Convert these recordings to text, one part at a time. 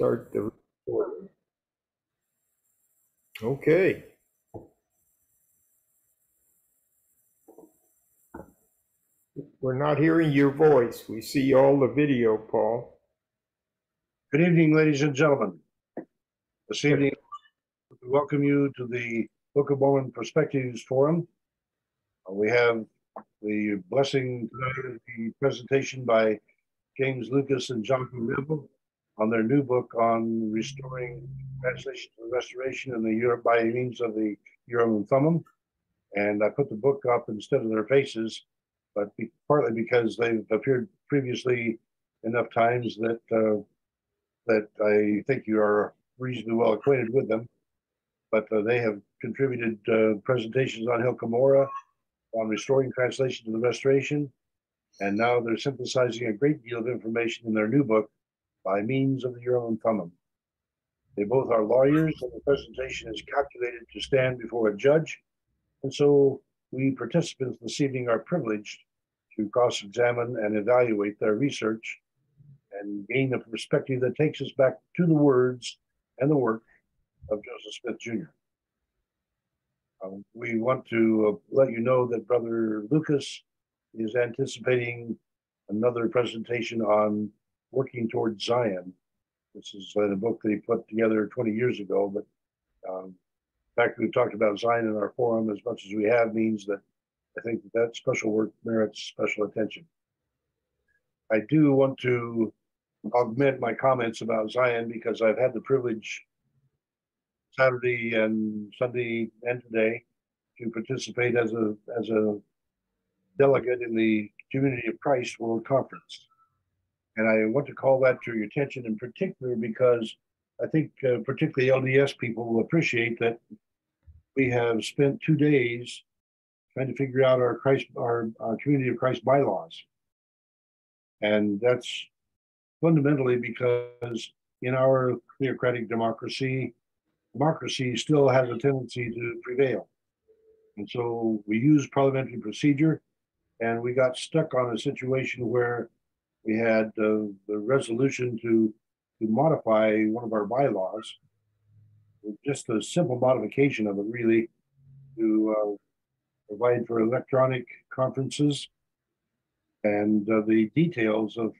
Start the recording. Okay. We're not hearing your voice. We see all the video, Paul. Good evening, ladies and gentlemen. This evening, we welcome you to the Book of Mormon Perspectives Forum. We have the blessing tonight of the presentation by James Lucas and Jonathan Neville on their new book on restoring translation to the restoration in the Europe by means of the Urim and Thummim. And I put the book up instead of their faces, but partly because they've appeared previously enough times that I think you are reasonably well acquainted with them. But they have contributed presentations on Hilkamora, on restoring translation to the restoration, and now they're synthesizing a great deal of information in their new book by means of the Urim and Thumim. They both are lawyers, and the presentation is calculated to stand before a judge, and so we participants this evening are privileged to cross-examine and evaluate their research and gain a perspective that takes us back to the words and the work of Joseph Smith Jr. We want to let you know that Brother Lucas is anticipating another presentation on working towards Zion. This is a book that he put together 20 years ago, but the fact that we've talked about Zion in our forum as much as we have means that I think that special work merits special attention. I do want to augment my comments about Zion because I've had the privilege Saturday and Sunday and today to participate as a delegate in the Community of Christ World Conference. And I want to call that to your attention in particular because I think particularly LDS people will appreciate that we have spent 2 days trying to figure out our Community of Christ bylaws. And that's fundamentally because in our theocratic democracy still has a tendency to prevail. And so we use parliamentary procedure, and we got stuck on a situation where we had the resolution to modify one of our bylaws, just a simple modification of it really, to provide for electronic conferences, and the details of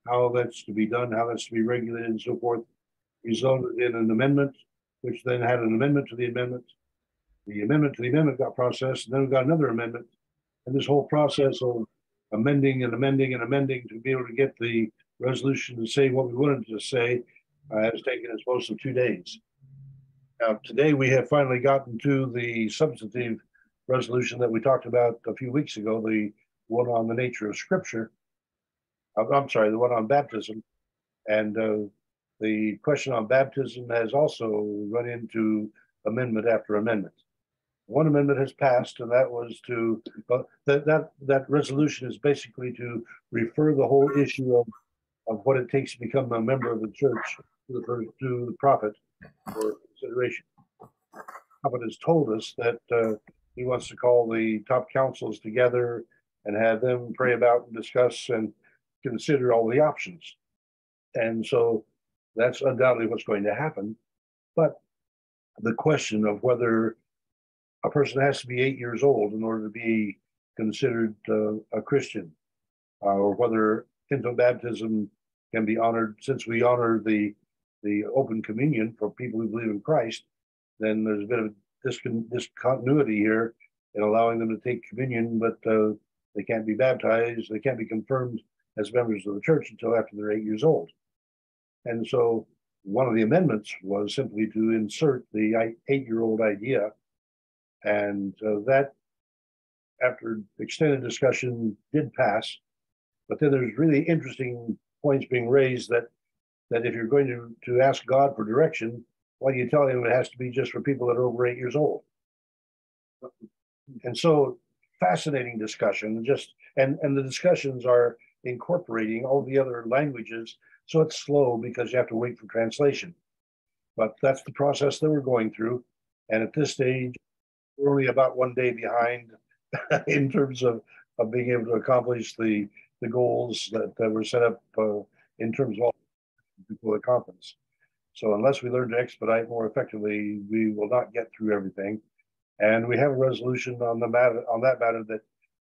how that's to be done, how that's to be regulated and so forth, resulted in an amendment, which then had an amendment to the amendment. The amendment to the amendment got processed, and then we got another amendment. And this whole process of amending and amending and amending to be able to get the resolution to say what we wanted to say has taken us most of 2 days. Now, today we have finally gotten to the substantive resolution that we talked about a few weeks ago, the one on the nature of Scripture. I'm sorry, the one on baptism. And the question on baptism has also run into amendment after amendment. One amendment has passed, and that was to that resolution is basically to refer the whole issue of what it takes to become a member of the church to the prophet for consideration. The prophet has told us that he wants to call the top councils together and have them pray about and discuss and consider all the options. And so that's undoubtedly what's going to happen. But the question of whether a person has to be 8 years old in order to be considered a Christian, or whether infant baptism can be honored, since we honor the open communion for people who believe in Christ, then there's a bit of discontinuity here in allowing them to take communion, but they can't be baptized, they can't be confirmed as members of the church until after they're 8 years old. And so one of the amendments was simply to insert the 8-year-old idea. And that, after extended discussion, did pass. But then there's really interesting points being raised that if you're going to ask God for direction, why do you tell him it has to be just for people that are over 8 years old? And so fascinating discussion, and the discussions are incorporating all the other languages. So it's slow because you have to wait for translation. But that's the process that we're going through. And at this stage, we're only about 1 day behind in terms of being able to accomplish the goals that were set up in terms of all before the conference. So unless we learn to expedite more effectively, we will not get through everything. And we have a resolution on that matter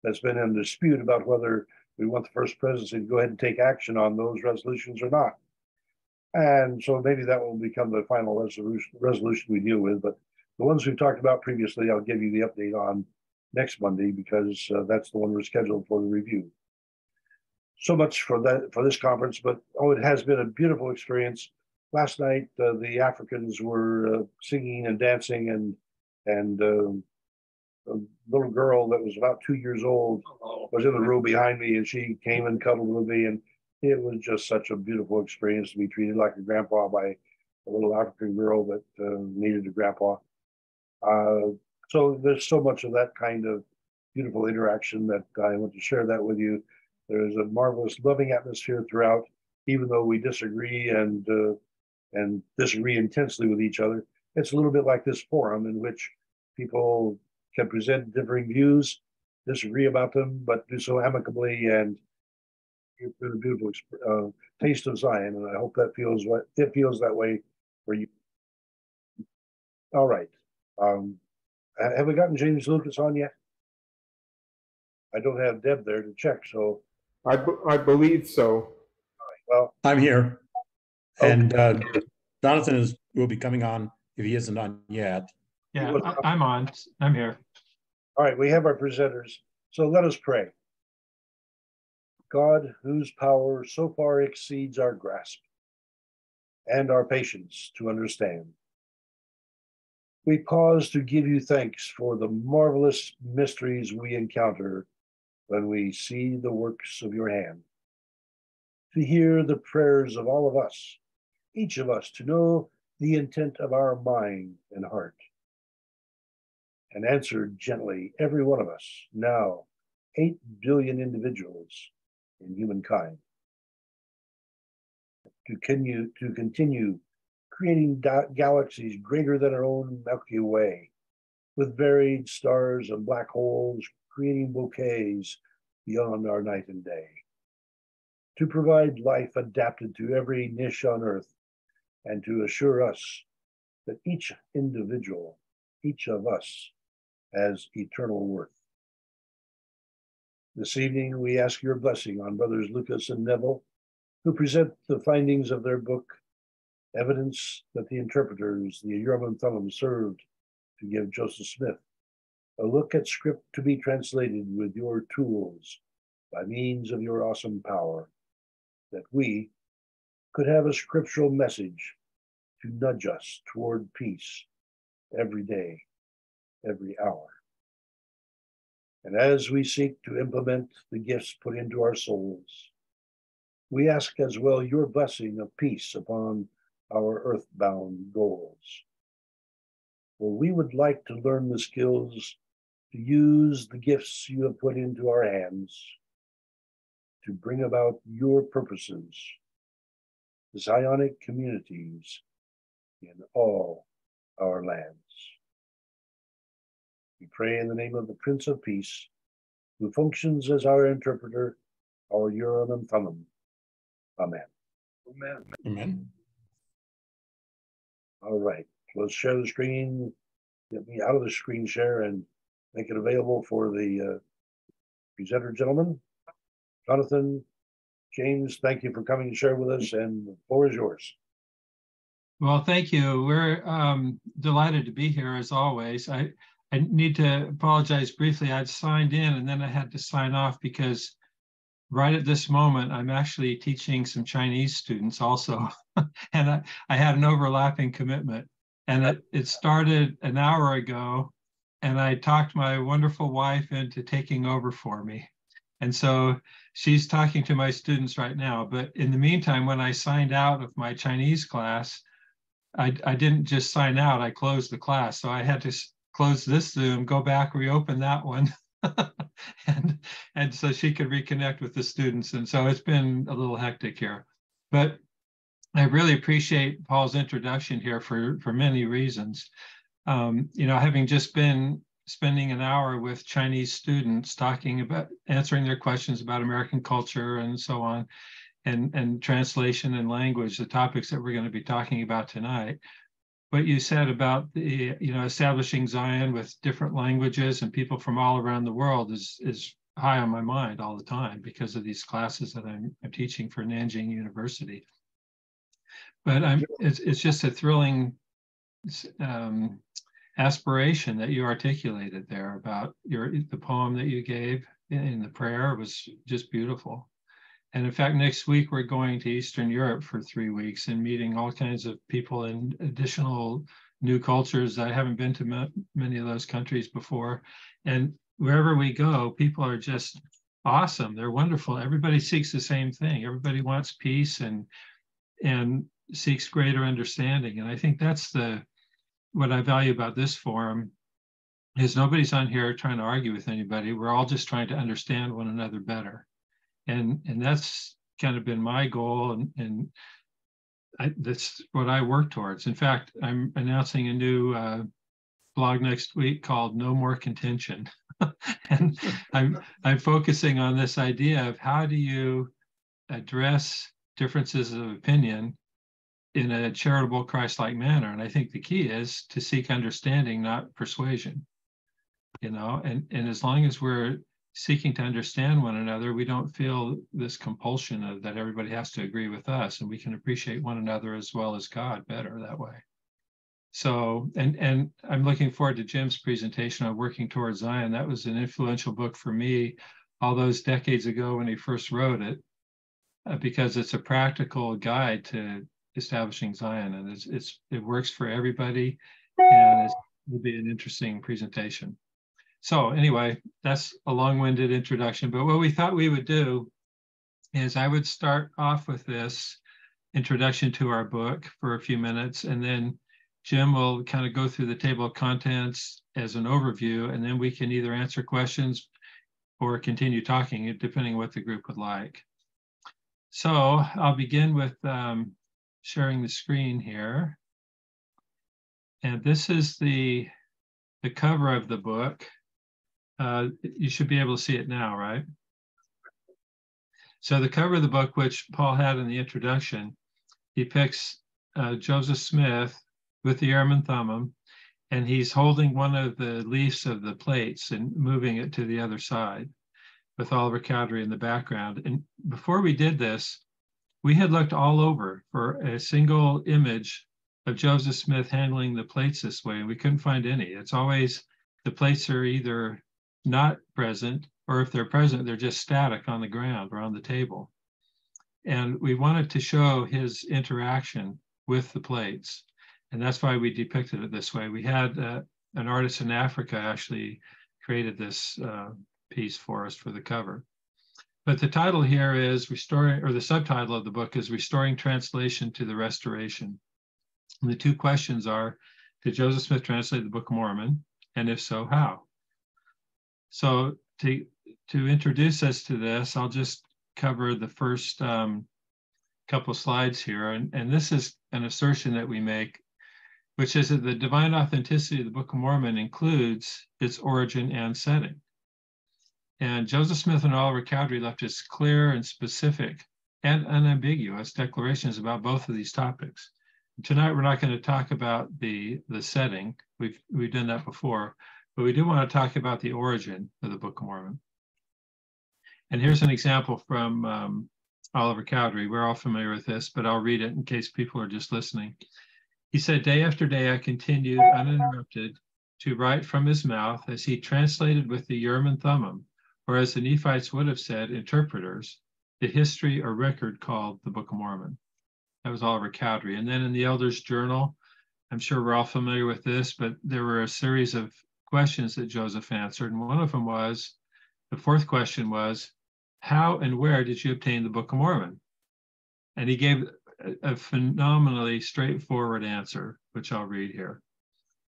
that's been in dispute about whether we want the first presidency to go ahead and take action on those resolutions or not. And so maybe that will become the final resolution we deal with. But the ones we've talked about previously, I'll give you the update on next Monday, because that's the one we're scheduled for the review. So much for this conference, but it has been a beautiful experience. Last night, the Africans were singing and dancing, and a little girl that was about 2 years old was in the row behind me, and she came and cuddled with me, and it was just such a beautiful experience to be treated like a grandpa by a little African girl that needed a grandpa. So there's so much of that kind of beautiful interaction that I want to share that with you. There's a marvelous, loving atmosphere throughout, even though we disagree and disagree intensely with each other. It's a little bit like this forum in which people can present differing views, disagree about them, but do so amicably, and it's been a beautiful taste of Zion, and I hope that feels that way for you. All right. Have we gotten James Lucas on yet? I don't have Deb there to check, so. I believe so. Well, I'm here, and Jonathan will be coming on if he isn't on yet. Yeah, I'm on. I'm here. All right, we have our presenters, so let us pray. God, whose power so far exceeds our grasp and our patience to understand, we pause to give you thanks for the marvelous mysteries we encounter when we see the works of your hand, to hear the prayers of all of us, each of us to know the intent of our mind and heart, and answer gently every one of us, now 8 billion individuals in humankind, to continue creating galaxies greater than our own Milky Way, with varied stars and black holes, creating bouquets beyond our night and day, to provide life adapted to every niche on Earth, and to assure us that each individual, each of us, has eternal worth. This evening, we ask your blessing on Brothers Lucas and Neville, who present the findings of their book, Evidence that the Interpreters, the Urim and Thumim, served to give Joseph Smith a look at script to be translated with your tools by means of your awesome power, that we could have a scriptural message to nudge us toward peace every day, every hour. And as we seek to implement the gifts put into our souls, we ask as well your blessing of peace upon our earthbound goals. For we would like to learn the skills to use the gifts you have put into our hands to bring about your purposes, the Zionic communities in all our lands. We pray in the name of the Prince of Peace, who functions as our interpreter, our Urim and Thumim. Amen. Amen. Amen. All right, let's share the screen, get me out of the screen share and make it available for the presenter gentlemen. Jonathan, James, thank you for coming to share with us, and the floor is yours. Well, thank you. We're delighted to be here as always. I need to apologize briefly. I'd signed in and then I had to sign off because right at this moment, I'm actually teaching some Chinese students also. And I had an overlapping commitment. And it started an hour ago, and I talked my wonderful wife into taking over for me. And so she's talking to my students right now. But in the meantime, when I signed out of my Chinese class, I didn't just sign out, I closed the class. So I had to close this Zoom, go back, reopen that one. and so she could reconnect with the students. And so it's been a little hectic here. But I really appreciate Paul's introduction here for many reasons. Having just been spending an hour with Chinese students talking about answering their questions about American culture and so on, and translation and language, the topics that we're going to be talking about tonight. What you said about the, establishing Zion with different languages and people from all around the world is high on my mind all the time because of these classes that I'm teaching for Nanjing University. But it's just a thrilling aspiration that you articulated there about the poem that you gave in the prayer was just beautiful. And in fact, next week we're going to Eastern Europe for 3 weeks and meeting all kinds of people in additional new cultures. I haven't been to many of those countries before. And wherever we go, people are just awesome. They're wonderful. Everybody seeks the same thing. Everybody wants peace and seeks greater understanding. And I think that's what I value about this forum is nobody's on here trying to argue with anybody. We're all just trying to understand one another better. And that's kind of been my goal, and that's what I work towards. In fact, I'm announcing a new blog next week called No More Contention. And I'm focusing on this idea of how do you address differences of opinion in a charitable, Christ-like manner. And I think the key is to seek understanding, not persuasion. And as long as we're seeking to understand one another, we don't feel this compulsion of that everybody has to agree with us, and we can appreciate one another as well as God better that way. So, and I'm looking forward to Jim's presentation on Working Towards Zion. That was an influential book for me all those decades ago when he first wrote it, because it's a practical guide to establishing Zion, and it works for everybody, and it'll be an interesting presentation. So anyway, that's a long-winded introduction, but what we thought we would do is I would start off with this introduction to our book for a few minutes, and then Jim will kind of go through the table of contents as an overview, and then we can either answer questions or continue talking, depending on what the group would like. So I'll begin with sharing the screen here. And this is the cover of the book. You should be able to see it now, right? So the cover of the book, which Paul had in the introduction, depicts Joseph Smith with the Urim and Thummim, and he's holding one of the leaves of the plates and moving it to the other side with Oliver Cowdery in the background. And before we did this, we had looked all over for a single image of Joseph Smith handling the plates this way, and we couldn't find any. It's always the plates are either not present, or if they're present, they're just static on the ground or on the table. And we wanted to show his interaction with the plates. And that's why we depicted it this way. We had an artist in Africa actually created this piece for us for the cover. But the title here is Restoring, or the subtitle of the book is Restoring Translation to the Restoration. And the two questions are, did Joseph Smith translate the Book of Mormon? And if so, how? So to introduce us to this, I'll just cover the first couple slides here. And this is an assertion that we make, which is that the divine authenticity of the Book of Mormon includes its origin and setting. And Joseph Smith and Oliver Cowdery left us clear and specific and unambiguous declarations about both of these topics. Tonight, we're not going to talk about the setting. We've done that before, but we do want to talk about the origin of the Book of Mormon. And here's an example from Oliver Cowdery. We're all familiar with this, but I'll read it in case people are just listening. He said, day after day, I continued uninterrupted to write from his mouth as he translated with the Urim and Thummim, or as the Nephites would have said, interpreters, the history or record called the Book of Mormon. That was Oliver Cowdery. And then in the Elders' Journal, I'm sure we're all familiar with this, but there were a series of questions that Joseph answered. And one of them was, the fourth question was, how and where did you obtain the Book of Mormon? And he gave a phenomenally straightforward answer, which I'll read here.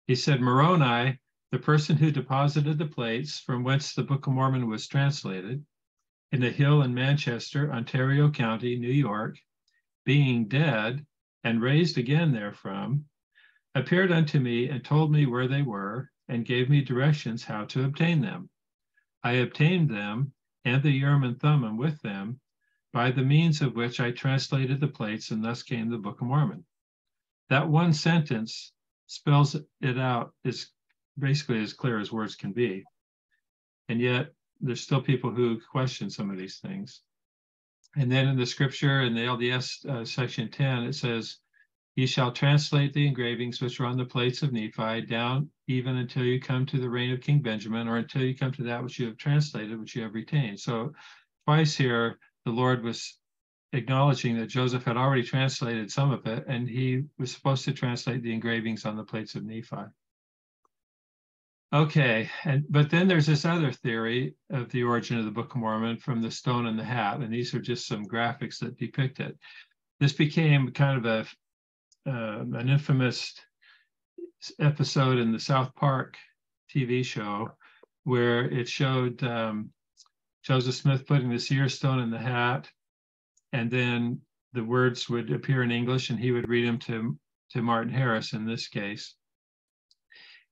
He said, Moroni, the person who deposited the plates from whence the Book of Mormon was translated, in a hill in Manchester, Ontario County, New York, being dead and raised again therefrom, appeared unto me and told me where they were and gave me directions how to obtain them. I obtained them and the Urim and Thummim with them, by the means of which I translated the plates, and thus came the Book of Mormon. That one sentence spells it out as basically as clear as words can be. And yet there's still people who question some of these things. And then in the scripture in the LDS section 10, it says, "Ye shall translate the engravings which are on the plates of Nephi down even until you come to the reign of King Benjamin, or until you come to that which you have translated, which you have retained." So twice here, the Lord was acknowledging that Joseph had already translated some of it, and he was supposed to translate the engravings on the plates of Nephi. Okay, but then there's this other theory of the origin of the Book of Mormon from the stone and the hat, and these are just some graphics that depict it. This became kind of an infamous episode in the South Park TV show where it showed Joseph Smith putting the seer stone in the hat, and then the words would appear in English and he would read them to Martin Harris in this case.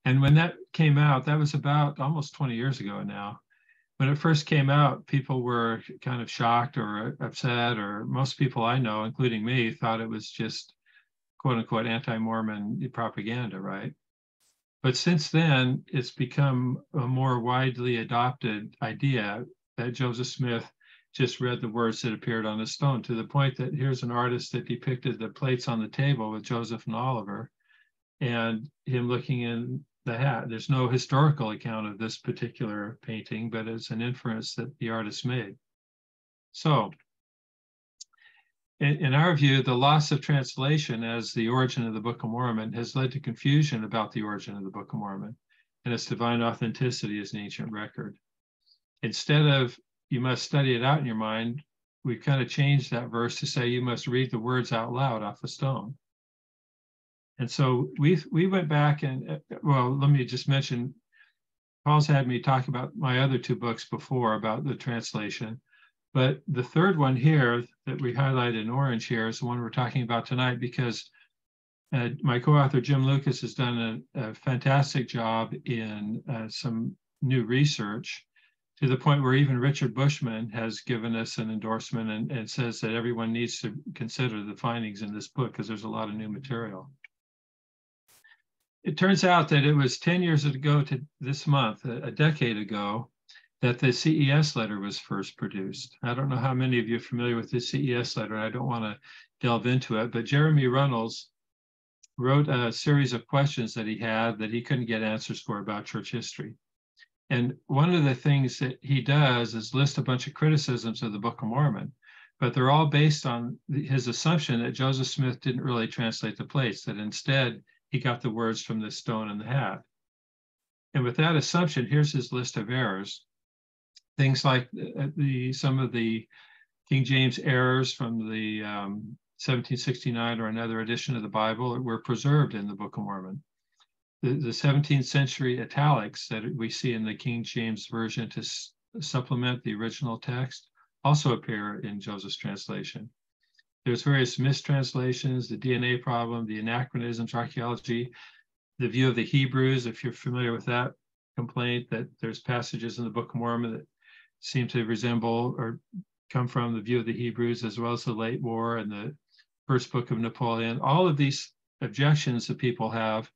And when that came out, that was about almost 20 years ago now. When it first came out, people were kind of shocked or upset, or most people I know, including me, thought it was just quote unquote anti-Mormon propaganda, right? But since then, it's become a more widely adopted idea that Joseph Smith just read the words that appeared on the stone, to the point that here's an artist that depicted the plates on the table with Joseph and Oliver and him looking in the hat. There's no historical account of this particular painting, but it's an inference that the artist made. So in our view, the loss of translation as the origin of the Book of Mormon has led to confusion about the origin of the Book of Mormon and its divine authenticity as an ancient record. Instead of "you must study it out in your mind," we've kind of changed that verse to say "you must read the words out loud off a stone." And so we went back and, well, let me just mention, Paul's had me talk about my other two books before about the translation, but the third one here that we highlighted in orange here is the one we're talking about tonight, because my co-author Jim Lucas has done a fantastic job in some new research, to the point where even Richard Bushman has given us an endorsement and says that everyone needs to consider the findings in this book because there's a lot of new material. It turns out that it was 10 years ago to this month, a decade ago, that the CES letter was first produced. I don't know how many of you are familiar with the CES letter. I don't want to delve into it, but Jeremy Runnels wrote a series of questions that he had that he couldn't get answers for about church history. And one of the things that he does is list a bunch of criticisms of the Book of Mormon, but they're all based on his assumption that Joseph Smith didn't really translate the plates, that instead he got the words from the stone and the hat. And with that assumption, here's his list of errors. Things like some of the King James errors from the 1769 or another edition of the Bible were preserved in the Book of Mormon. The 17th century italics that we see in the King James Version to supplement the original text also appear in Joseph's translation. There's various mistranslations, the DNA problem, the anachronisms, archaeology, the view of the Hebrews, if you're familiar with that complaint, that there's passages in the Book of Mormon that seem to resemble or come from the view of the Hebrews, as well as the late war and the first book of Napoleon. All of these objections that people have,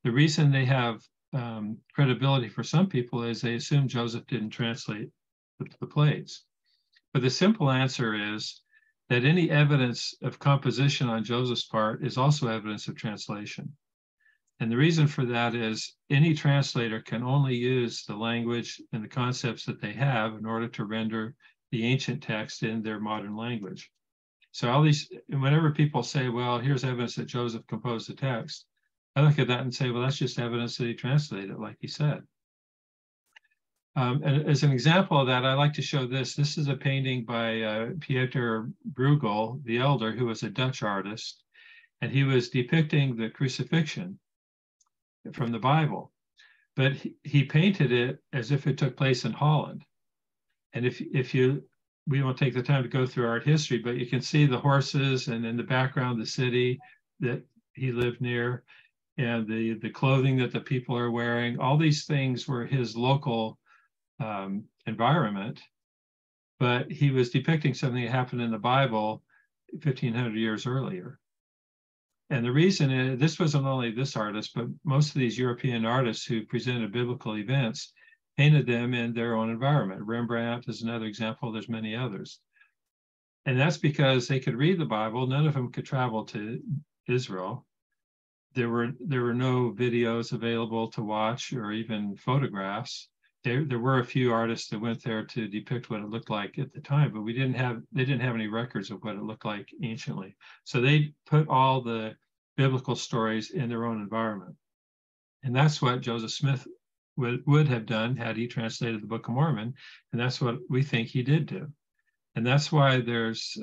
the reason they have credibility for some people is they assume Joseph didn't translate the plates. But the simple answer is that any evidence of composition on Joseph's part is also evidence of translation. And the reason for that is any translator can only use the language and the concepts that they have in order to render the ancient text in their modern language. So all these, whenever people say, well, here's evidence that Joseph composed the text, I look at that and say, well, that's just evidence that he translated it like he said. And as an example of that, I like to show this. This is a painting by Pieter Bruegel, the elder, who was a Dutch artist, and he was depicting the crucifixion from the Bible, but he painted it as if it took place in Holland. And we won't take the time to go through art history, but you can see the horses and in the background, the city that he lived near, and the clothing that the people are wearing. All these things were his local environment. but he was depicting something that happened in the Bible 1,500 years earlier. And the reason is, this wasn't only this artist, but most of these European artists who presented biblical events painted them in their own environment. Rembrandt is another example. There's many others. And that's because they could read the Bible. None of them could travel to Israel. There were no videos available to watch or even photographs. There were a few artists that went there to depict what it looked like at the time, but they didn't have any records of what it looked like anciently. So they put all the biblical stories in their own environment. And that's what Joseph Smith would have done had he translated the Book of Mormon. And that's what we think he did do. And that's why there's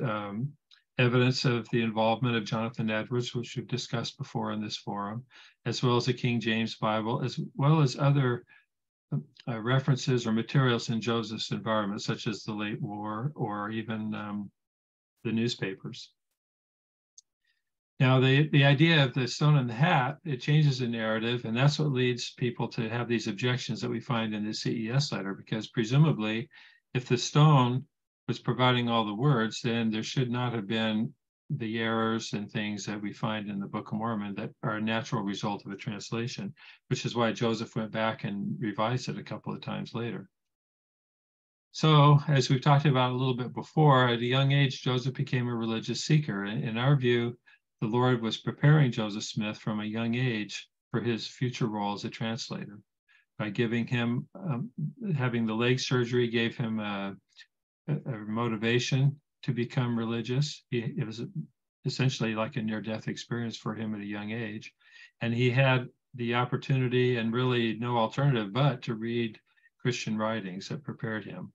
evidence of the involvement of Jonathan Edwards, which we've discussed before in this forum, as well as the King James Bible, as well as other references or materials in Joseph's environment, such as the late war or even the newspapers. Now, the idea of the stone in the hat, it changes the narrative, and that's what leads people to have these objections that we find in the CES letter, because presumably, if the stone was providing all the words, then there should not have been the errors and things that we find in the Book of Mormon that are a natural result of a translation, which is why Joseph went back and revised it a couple of times later. So, as we've talked about a little bit before, at a young age, Joseph became a religious seeker. In our view, the Lord was preparing Joseph Smith from a young age for his future role as a translator. By giving him, having the leg surgery gave him a motivation to become religious. It was essentially like a near-death experience for him at a young age. And he had the opportunity and really no alternative but to read Christian writings that prepared him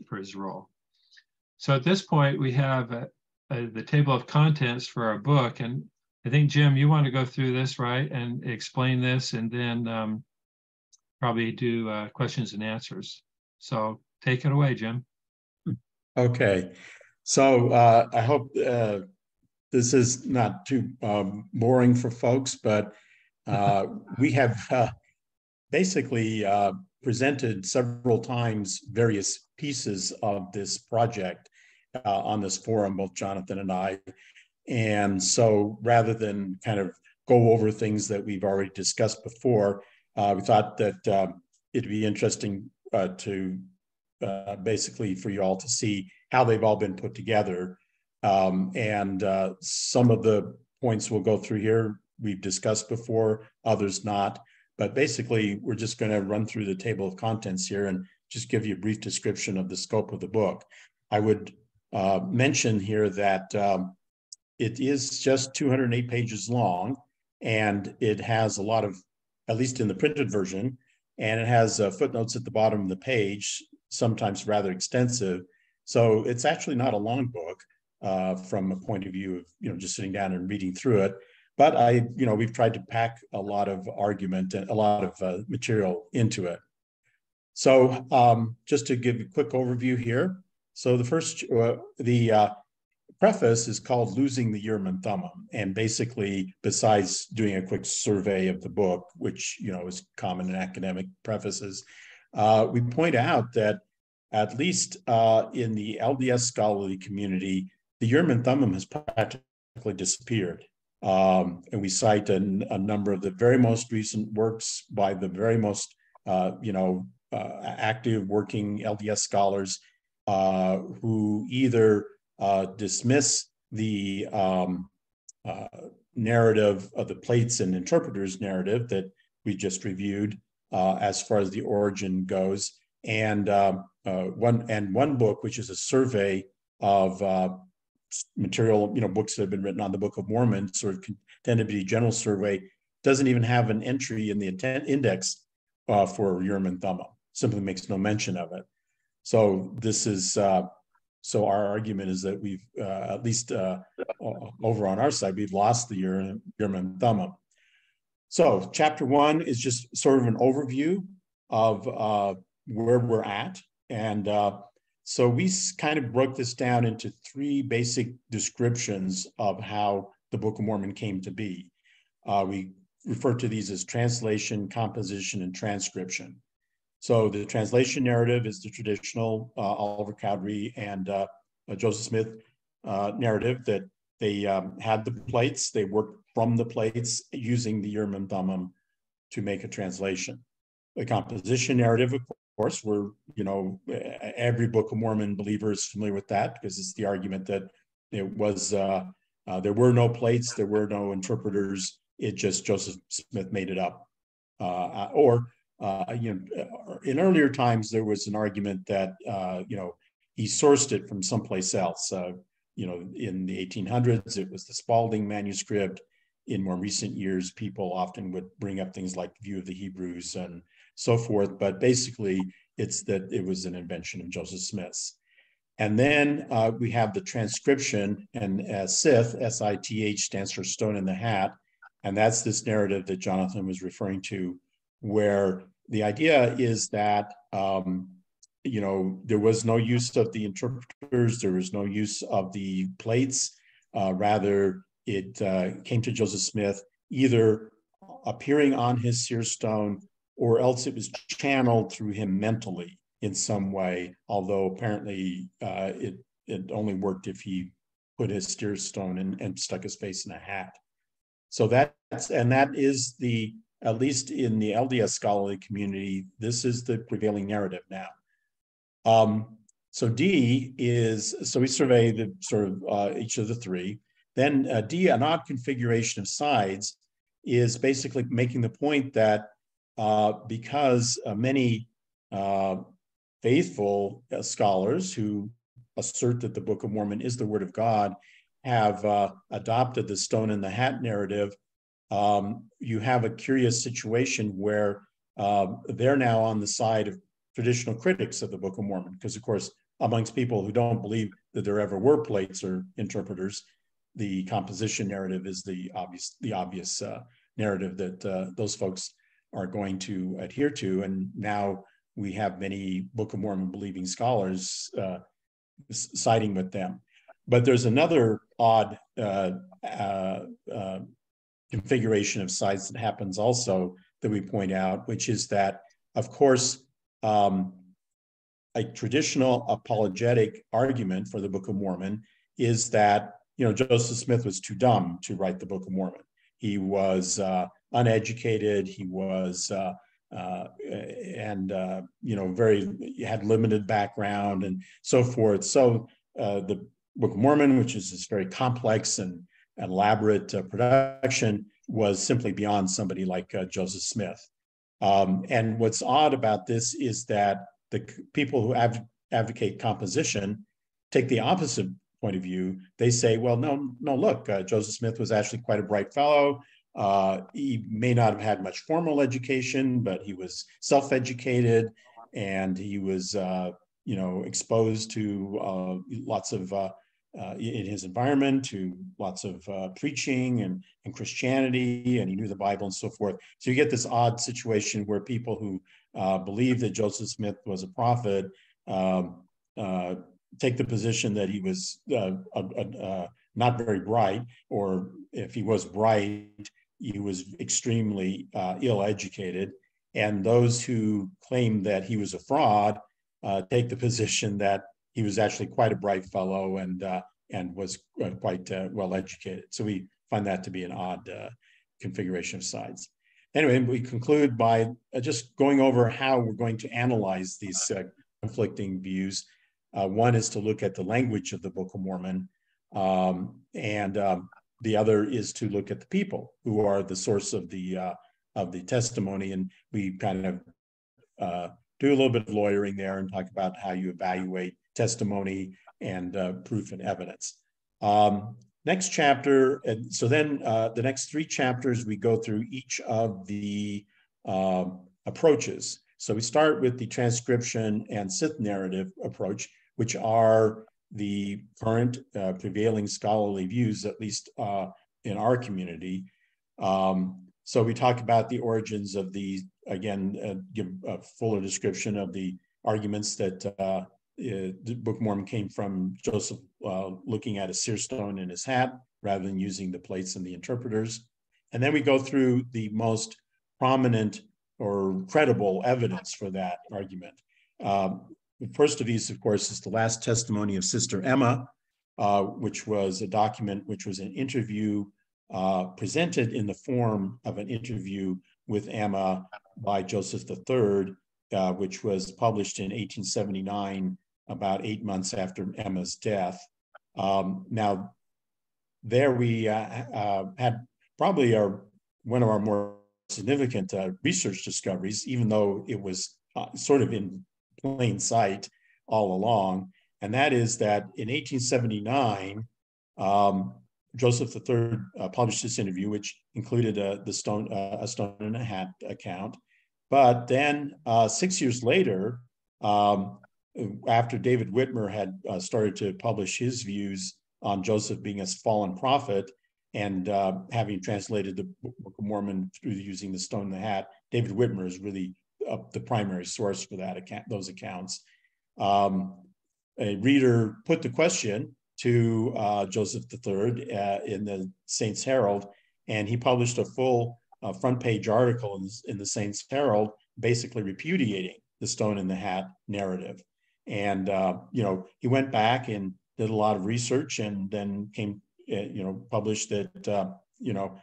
for his role. So at this point, we have the table of contents for our book. And I think, Jim, you want to go through this, right, and explain this, and then probably do questions and answers. So take it away, Jim. Okay, so I hope this is not too boring for folks, but we have basically presented several times various pieces of this project on this forum, both Jonathan and I. And so rather than kind of go over things that we've already discussed before, we thought that it'd be interesting to basically for you all to see how they've all been put together. And some of the points we'll go through here we've discussed before, others not. But basically, we're just going to run through the table of contents here and just give you a brief description of the scope of the book. I would mention here that it is just 208 pages long, and it has a lot of, at least in the printed version, and it has footnotes at the bottom of the page, sometimes rather extensive. So it's actually not a long book from a point of view of, just sitting down and reading through it. But we've tried to pack a lot of argument and a lot of material into it. So just to give a quick overview here. So the first, the preface is called Losing the Urim and Thummim. And basically, besides doing a quick survey of the book, which, is common in academic prefaces, we point out that at least in the LDS scholarly community, the Urim and Thummim has practically disappeared. And we cite a number of the very most recent works by the very most, active working LDS scholars who either dismiss the narrative of the plates and interpreters narrative that we just reviewed as far as the origin goes, and one book, which is a survey of material, books that have been written on the Book of Mormon, sort of intended to be a general survey, doesn't even have an entry in the index for Urim and Thummim. Simply makes no mention of it. So this is so our argument is that we've at least over on our side, we've lost the Urim and Thummim. So chapter 1 is just sort of an overview of where we're at, and so we kind of broke this down into 3 basic descriptions of how the Book of Mormon came to be. We refer to these as translation, composition, and transcription. So the translation narrative is the traditional Oliver Cowdery and Joseph Smith narrative that they had the plates, they worked from the plates using the Urim and Thumim to make a translation. The composition narrative, of course, every Book of Mormon believer is familiar with that, because it's the argument that it was there were no plates, there were no interpreters. It just Joseph Smith made it up, in earlier times there was an argument that he sourced it from someplace else. In the 1800s, it was the Spalding manuscript. In more recent years, people often would bring up things like View of the Hebrews and so forth, but basically it's that it was an invention of Joseph Smith's. And then we have the transcription, and Sith, S-I-T-H, stands for stone in the hat, and that's this narrative that Jonathan was referring to, where the idea is that there was no use of the interpreters, there was no use of the plates. Rather, it came to Joseph Smith either appearing on his seer stone, or else it was channeled through him mentally in some way, although apparently it only worked if he put his seer stone and stuck his face in a hat. So that is at least in the LDS scholarly community, this is the prevailing narrative now. So D is, so we survey the sort of each of the three. Then D, an odd configuration of sides, is basically making the point that because many faithful scholars who assert that the Book of Mormon is the Word of God have adopted the stone in the hat narrative, you have a curious situation where they're now on the side of traditional critics of the Book of Mormon, because of course, amongst people who don't believe that there ever were plates or interpreters, the composition narrative is the obvious narrative that those folks are going to adhere to. And now we have many Book of Mormon believing scholars siding with them. But there's another odd configuration of sides that happens also that we point out, which is that, of course, a traditional apologetic argument for the Book of Mormon is that Joseph Smith was too dumb to write the Book of Mormon. He was uneducated. He was had limited background and so forth. So the Book of Mormon, which is this very complex and elaborate production, was simply beyond somebody like Joseph Smith. And what's odd about this is that the people who advocate composition take the opposite point of view. They say, well, no, look, Joseph Smith was actually quite a bright fellow. He may not have had much formal education, but he was self-educated, and he was, exposed to lots of, in his environment, to lots of preaching and Christianity, and he knew the Bible and so forth. So you get this odd situation where people who believe that Joseph Smith was a prophet take the position that he was not very bright, or if he was bright, he was extremely ill-educated. And those who claim that he was a fraud take the position that he was actually quite a bright fellow and was quite well-educated. So we find that to be an odd configuration of sides. Anyway, we conclude by just going over how we're going to analyze these conflicting views. One is to look at the language of the Book of Mormon, and the other is to look at the people who are the source of the testimony. And we kind of do a little bit of lawyering there and talk about how you evaluate testimony and proof and evidence. Next chapter, and so then the next three chapters, we go through each of the approaches. So we start with the transcription and Sith narrative approach, which are the current prevailing scholarly views, at least in our community. So we talk about the origins of the, again, give a fuller description of the arguments that the Book of Mormon came from Joseph looking at a seer stone in his hat rather than using the plates and the interpreters. And then we go through the most prominent or credible evidence for that argument. The first of these, of course, is the last testimony of Sister Emma, which was a document, which was an interview presented in the form of an interview with Emma by Joseph III, which was published in 1879, about 8 months after Emma's death. Now, there we had probably one of our more significant research discoveries, even though it was sort of in plain sight all along, and that is that in 1879, Joseph III published this interview, which included a stone in a hat account. But then 6 years later, after David Whitmer had started to publish his views on Joseph being a fallen prophet, and having translated the Book of Mormon through using the stone in the hat, David Whitmer is really the primary source for those accounts. A reader put the question to Joseph III in the Saints Herald, and he published a full front page article in the Saints Herald, basically repudiating the stone in the hat narrative. And he went back and did a lot of research, and then published that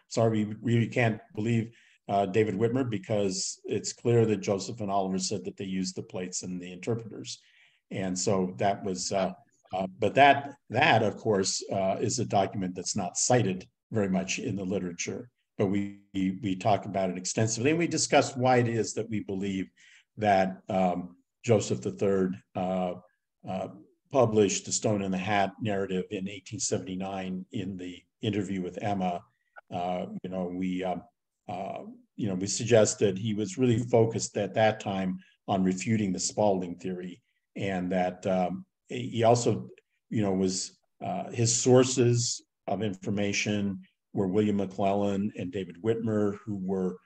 sorry, we really can't believe David Whitmer, because it's clear that Joseph and Oliver said that they used the plates and the interpreters. And so that was, but that of course is a document that's not cited very much in the literature, but we talk about it extensively, and we discuss why it is that we believe that Joseph III published the stone in the hat narrative in 1879 in the interview with Emma. We suggest that he was really focused at that time on refuting the Spalding theory, and that he also, was his sources of information were William McClellan and David Whitmer, who were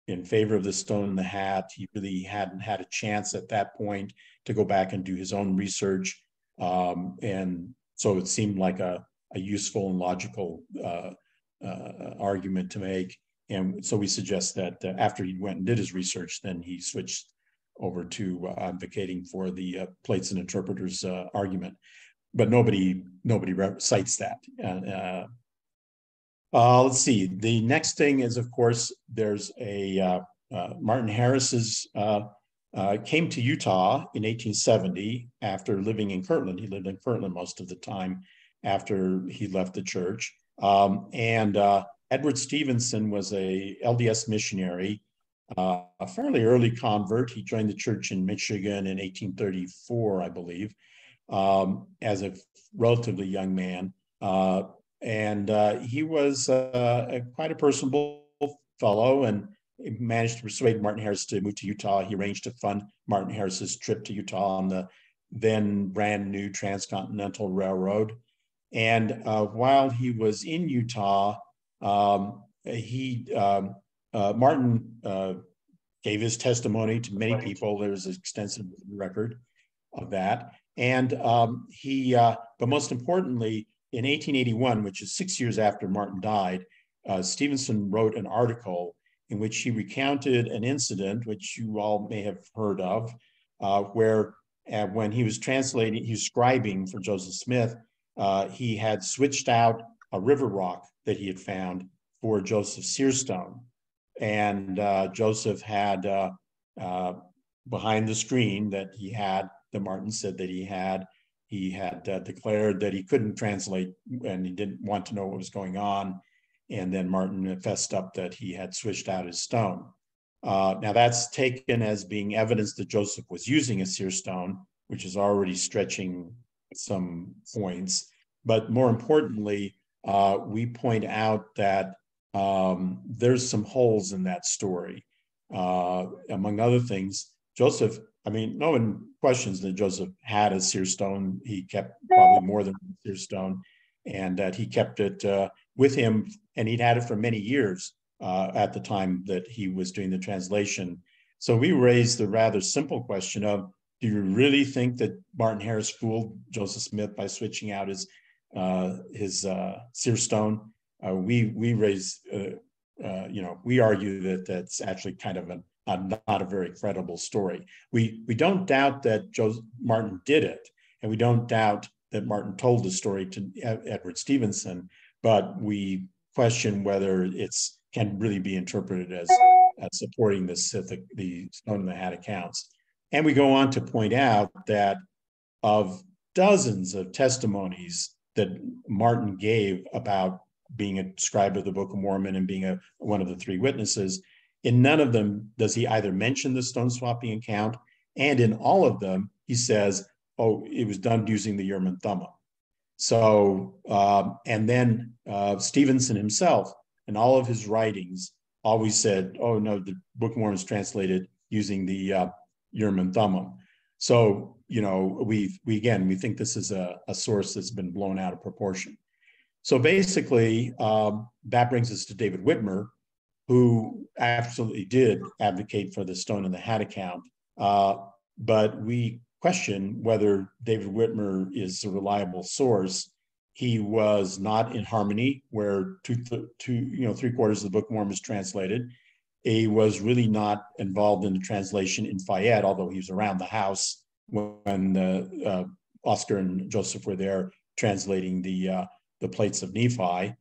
in favor of the stone in the hat. He really hadn't had a chance at that point to go back and do his own research. And so it seemed like a useful and logical argument to make. And so we suggest that after he went and did his research, then he switched over to advocating for the plates and interpreters argument. But nobody cites that. Let's see. The next thing is, of course, there's a Martin Harris's came to Utah in 1870 after living in Kirtland. He lived in Kirtland most of the time after he left the church. Edward Stevenson was a LDS missionary, a fairly early convert. He joined the church in Michigan in 1834, I believe, as a relatively young man. He was quite a personable fellow, and managed to persuade Martin Harris to move to Utah. He arranged to fund Martin Harris's trip to Utah on the then brand new Transcontinental Railroad. And while he was in Utah, Martin gave his testimony to many people. There's an extensive record of that. And but most importantly, in 1881, which is 6 years after Martin died, Stevenson wrote an article in which he recounted an incident which you all may have heard of, where when he was scribing for Joseph Smith, he had switched out a river rock that he had found for Joseph's seerstone. And Joseph had behind the screen that Martin said that he had declared that he couldn't translate and he didn't want to know what was going on. And then Martin fessed up that he had switched out his stone. Now that's taken as being evidence that Joseph was using a seer stone, which is already stretching some points. But more importantly, we point out that there's some holes in that story. Among other things, Joseph, no one questions that Joseph had a seer stone. He kept probably more than one seer stone, and that he kept it with him, and he'd had it for many years at the time that he was doing the translation. So we raised the rather simple question of, do you really think that Martin Harris fooled Joseph Smith by switching out his seer stone? We argue that that's actually kind of a not a very credible story. We don't doubt that Martin did it, and we don't doubt that Martin told the story to Edward Stevenson, but we question whether it's can really be interpreted as supporting the Stone in the Hat accounts. And we go on to point out that of dozens of testimonies that Martin gave about being a scribe of the Book of Mormon and being one of the three witnesses, in none of them does he either mention the stone swapping account, and in all of them, he says, oh, it was done using the Urim and Thummim. So, and then Stevenson himself, in all of his writings, always said, oh, no, the Book of Mormon is translated using the Urim and Thummim. So, you know, we think this is a source that's been blown out of proportion. So basically, that brings us to David Whitmer, who absolutely did advocate for the Stone in the Hat account. But we question whether David Whitmer is a reliable source. He was not in Harmony, where three-quarters of the Book of Mormon is translated. He was really not involved in the translation in Fayette, although he was around the house when Oscar and Joseph were there translating the plates of Nephi.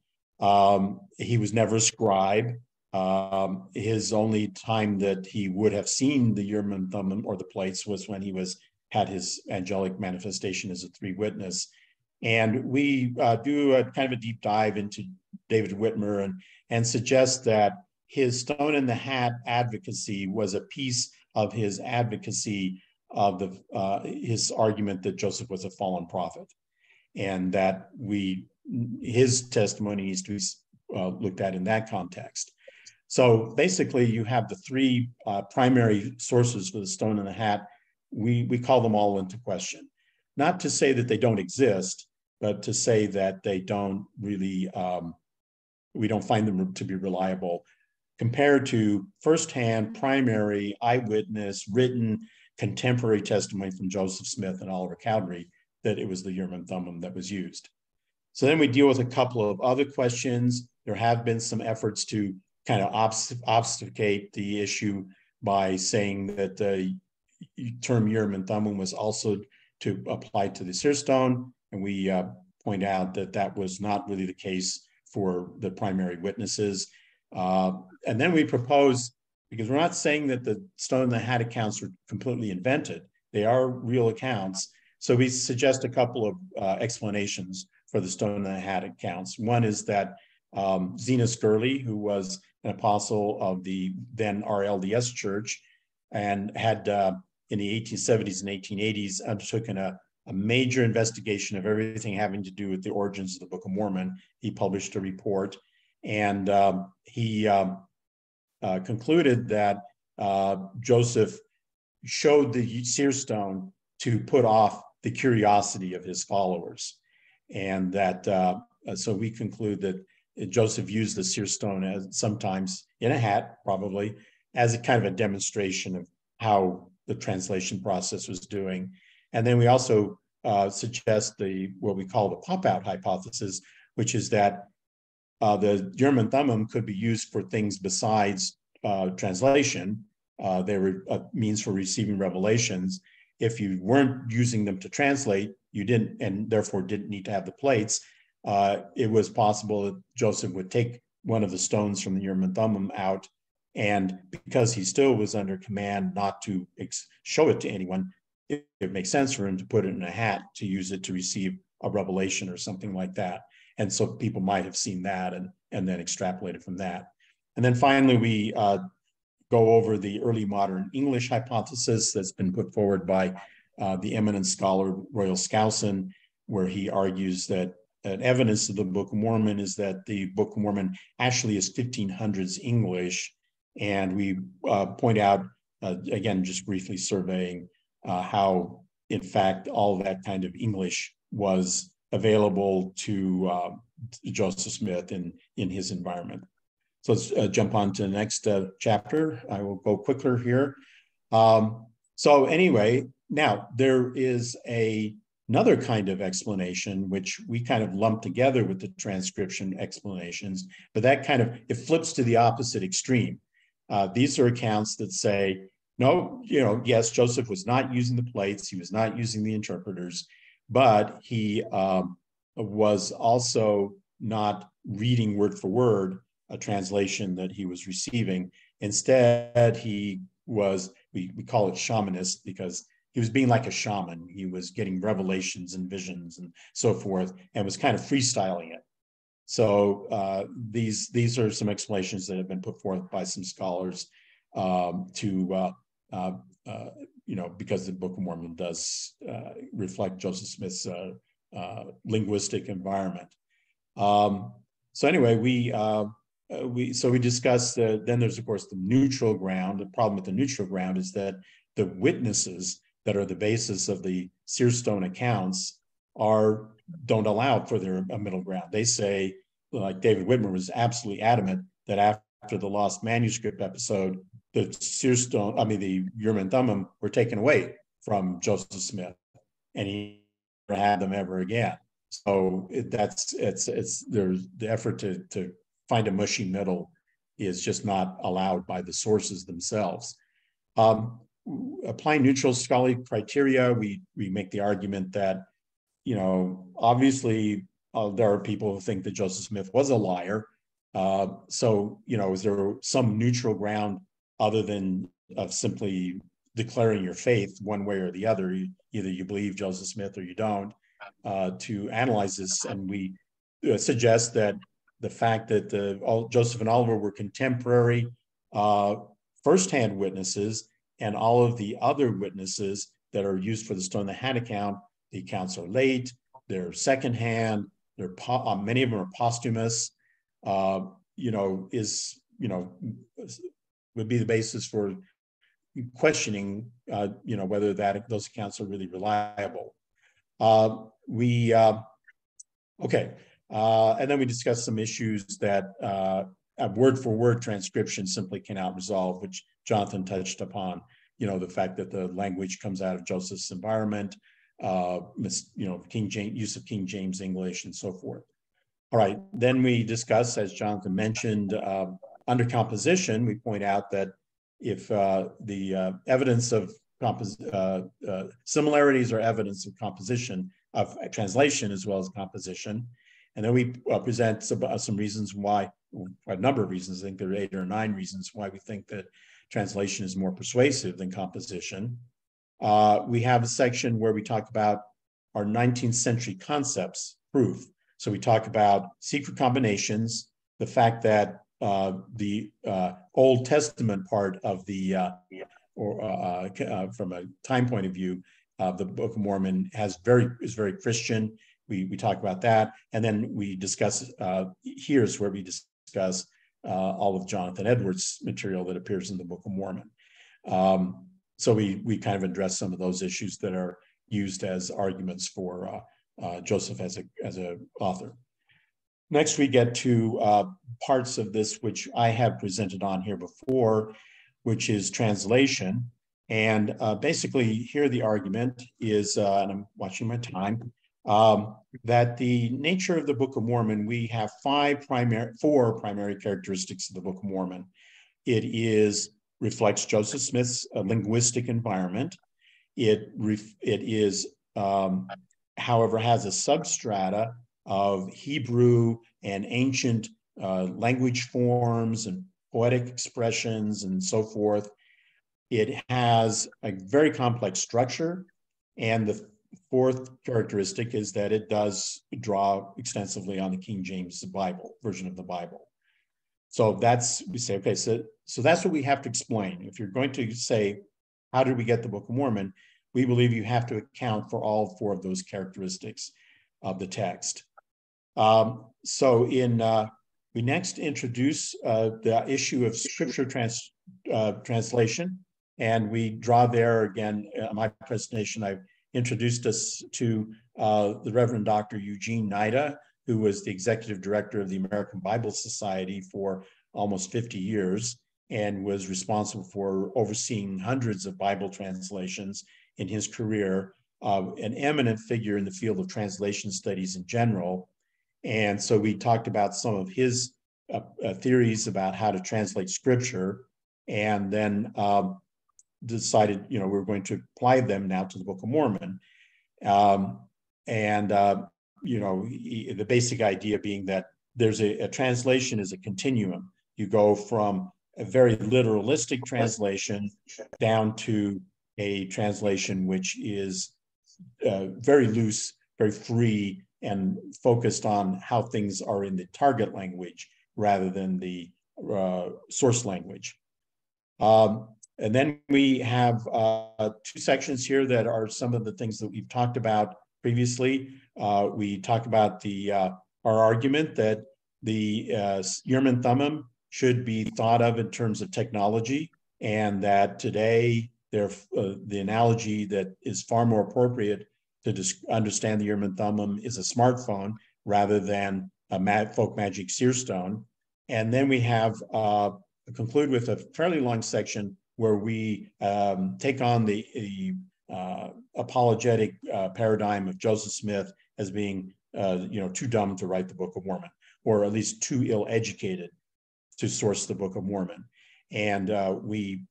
He was never a scribe. His only time that he would have seen the Urim and Thummim or the plates was when he had his angelic manifestation as a three witness. And we do a kind of a deep dive into David Whitmer and suggest that his Stone in the Hat advocacy was a piece of his advocacy of his argument that Joseph was a fallen prophet, and that his testimony needs to be looked at in that context. So basically, you have the three primary sources for the Stone in the Hat. We call them all into question. Not to say that they don't exist, but to say that they don't really, we don't find them to be reliable compared to firsthand, primary, eyewitness, written, contemporary testimony from Joseph Smith and Oliver Cowdery that it was the Urim and Thummim that was used. So then we deal with a couple of other questions. There have been some efforts to kind of obfuscate the issue by saying that the term Urim and Thummim was also to apply to the seer stone. And we point out that that was not really the case for the primary witnesses. And then we propose, because we're not saying that the Stone in the Hat accounts are completely invented, they are real accounts. So we suggest a couple of explanations for the Stone in the Hat accounts. One is that Zenas Gurley, who was an apostle of the then RLDS church and had in the 1870s and 1880s undertaken a major investigation of everything having to do with the origins of the Book of Mormon. He published a report, and he concluded that Joseph showed the seer stone to put off the curiosity of his followers. And that, so we conclude that Joseph used the seer stone as sometimes in a hat, probably, as a kind of a demonstration of how the translation process was doing. And then we also suggest what we call the pop-out hypothesis, which is that the Urim and Thummim could be used for things besides translation. They were a means for receiving revelations. If you weren't using them to translate, you didn't, and therefore didn't need to have the plates, it was possible that Joseph would take one of the stones from the Urim and Thummim out, and because he still was under command not to show it to anyone, it makes sense for him to put it in a hat to use it to receive a revelation or something like that. And so people might have seen that and then extrapolated from that. And then finally, we go over the early modern English hypothesis that's been put forward by the eminent scholar Royal Skousen, where he argues that evidence of the Book of Mormon is that the Book of Mormon actually is 1500s English. And we point out, again, just briefly surveying how, in fact, all that kind of English was available to Joseph Smith in his environment. So let's jump on to the next chapter. I will go quicker here. So anyway, now there is another kind of explanation, which we kind of lump together with the transcription explanations, but that kind of, it flips to the opposite extreme. These are accounts that say, no, yes, Joseph was not using the plates, he was not using the interpreters, but he was also not reading word for word a translation that he was receiving. Instead, he was, we call it shamanist because he was being like a shaman. He was getting revelations and visions and so forth, and was kind of freestyling it. So these are some explanations that have been put forth by some scholars because the Book of Mormon does reflect Joseph Smith's linguistic environment. So anyway, we discussed. Then there's of course the neutral ground. The problem with the neutral ground is that the witnesses that are the basis of the Searstone accounts don't allow for their middle ground. They say, like David Whitmer was absolutely adamant that after the lost manuscript episode, the Urim and Thummim were taken away from Joseph Smith, and he never had them ever again. So there's the effort to find a mushy middle is just not allowed by the sources themselves. Applying neutral scholarly criteria, we make the argument that, obviously there are people who think that Joseph Smith was a liar. So, is there some neutral ground other than simply declaring your faith one way or the other? Either you believe Joseph Smith or you don't, to analyze this. And we suggest that the fact that Joseph and Oliver were contemporary firsthand witnesses, and all of the other witnesses that are used for the Stone in the Hat account, the accounts are late, they're secondhand, many of them are posthumous, would be the basis for questioning, whether those accounts are really reliable. And then we discussed some issues that word for word transcription simply cannot resolve, which Jonathan touched upon. The fact that the language comes out of Joseph's environment, use of King James English and so forth. All right, then we discuss, as Jonathan mentioned, under composition, we point out that if the evidence of similarities or evidence of composition, of translation as well as composition, and then we present some reasons why, a number of reasons, I think there are 8 or 9 reasons why we think that translation is more persuasive than composition. We have a section where we talk about our 19th century concepts proof. So we talk about secret combinations, the fact that the Old Testament part of from a time point of view, the Book of Mormon is very Christian. We talk about that, and then we discuss. Here's where we discuss all of Jonathan Edwards' material that appears in the Book of Mormon. So we kind of address some of those issues that are used as arguments for Joseph as a author. Next, we get to parts of this which I have presented on here before, which is translation. And basically, here the argument is, and I'm watching my time, that the nature of the Book of Mormon, we have 4 primary characteristics of the Book of Mormon. It reflects Joseph Smith's linguistic environment. It is, however, has a substrata of Hebrew and ancient language forms and poetic expressions and so forth. It has a very complex structure. And the 4th characteristic is that it does draw extensively on the King James version of the Bible. So we say, okay, so that's what we have to explain. If you're going to say, how did we get the Book of Mormon? We believe you have to account for all 4 of those characteristics of the text. We next introduce the issue of scripture translation, and we draw there again. In my presentation, I've introduced us to the Reverend Dr. Eugene Nida, who was the executive director of the American Bible Society for almost 50 years and was responsible for overseeing hundreds of Bible translations in his career, an eminent figure in the field of translation studies in general. And so we talked about some of his theories about how to translate scripture. and then decided, we're going to apply them now to the Book of Mormon. The basic idea being that there's a translation is a continuum. You go from a very literalistic translation down to a translation which is very loose, very free, and focused on how things are in the target language rather than the source language. And then we have two sections here that are some of the things that we've talked about previously. We talked about our argument that the Urim and Thummim should be thought of in terms of technology, and that today the analogy that is far more appropriate to understand the Urim and Thummim is a smartphone rather than a folk magic seer stone. And then we have conclude with a fairly long section where we take on the apologetic paradigm of Joseph Smith as being too dumb to write the Book of Mormon, or at least too ill-educated to source the Book of Mormon. And we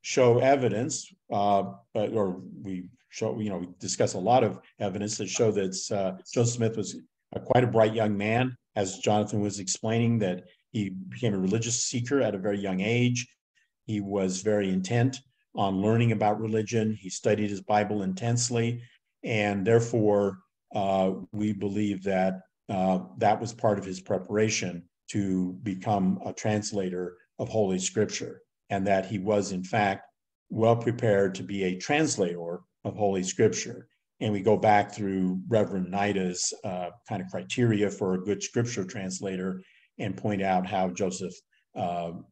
show evidence, we discuss a lot of evidence that show that Joseph Smith was quite a bright young man, as Jonathan was explaining, that he became a religious seeker at a very young age. He was very intent on learning about religion. He studied his Bible intensely, and therefore we believe that that was part of his preparation to become a translator of Holy Scripture, and that he was in fact well prepared to be a translator of Holy Scripture. And we go back through Reverend Nida's kind of criteria for a good Scripture translator and point out how Joseph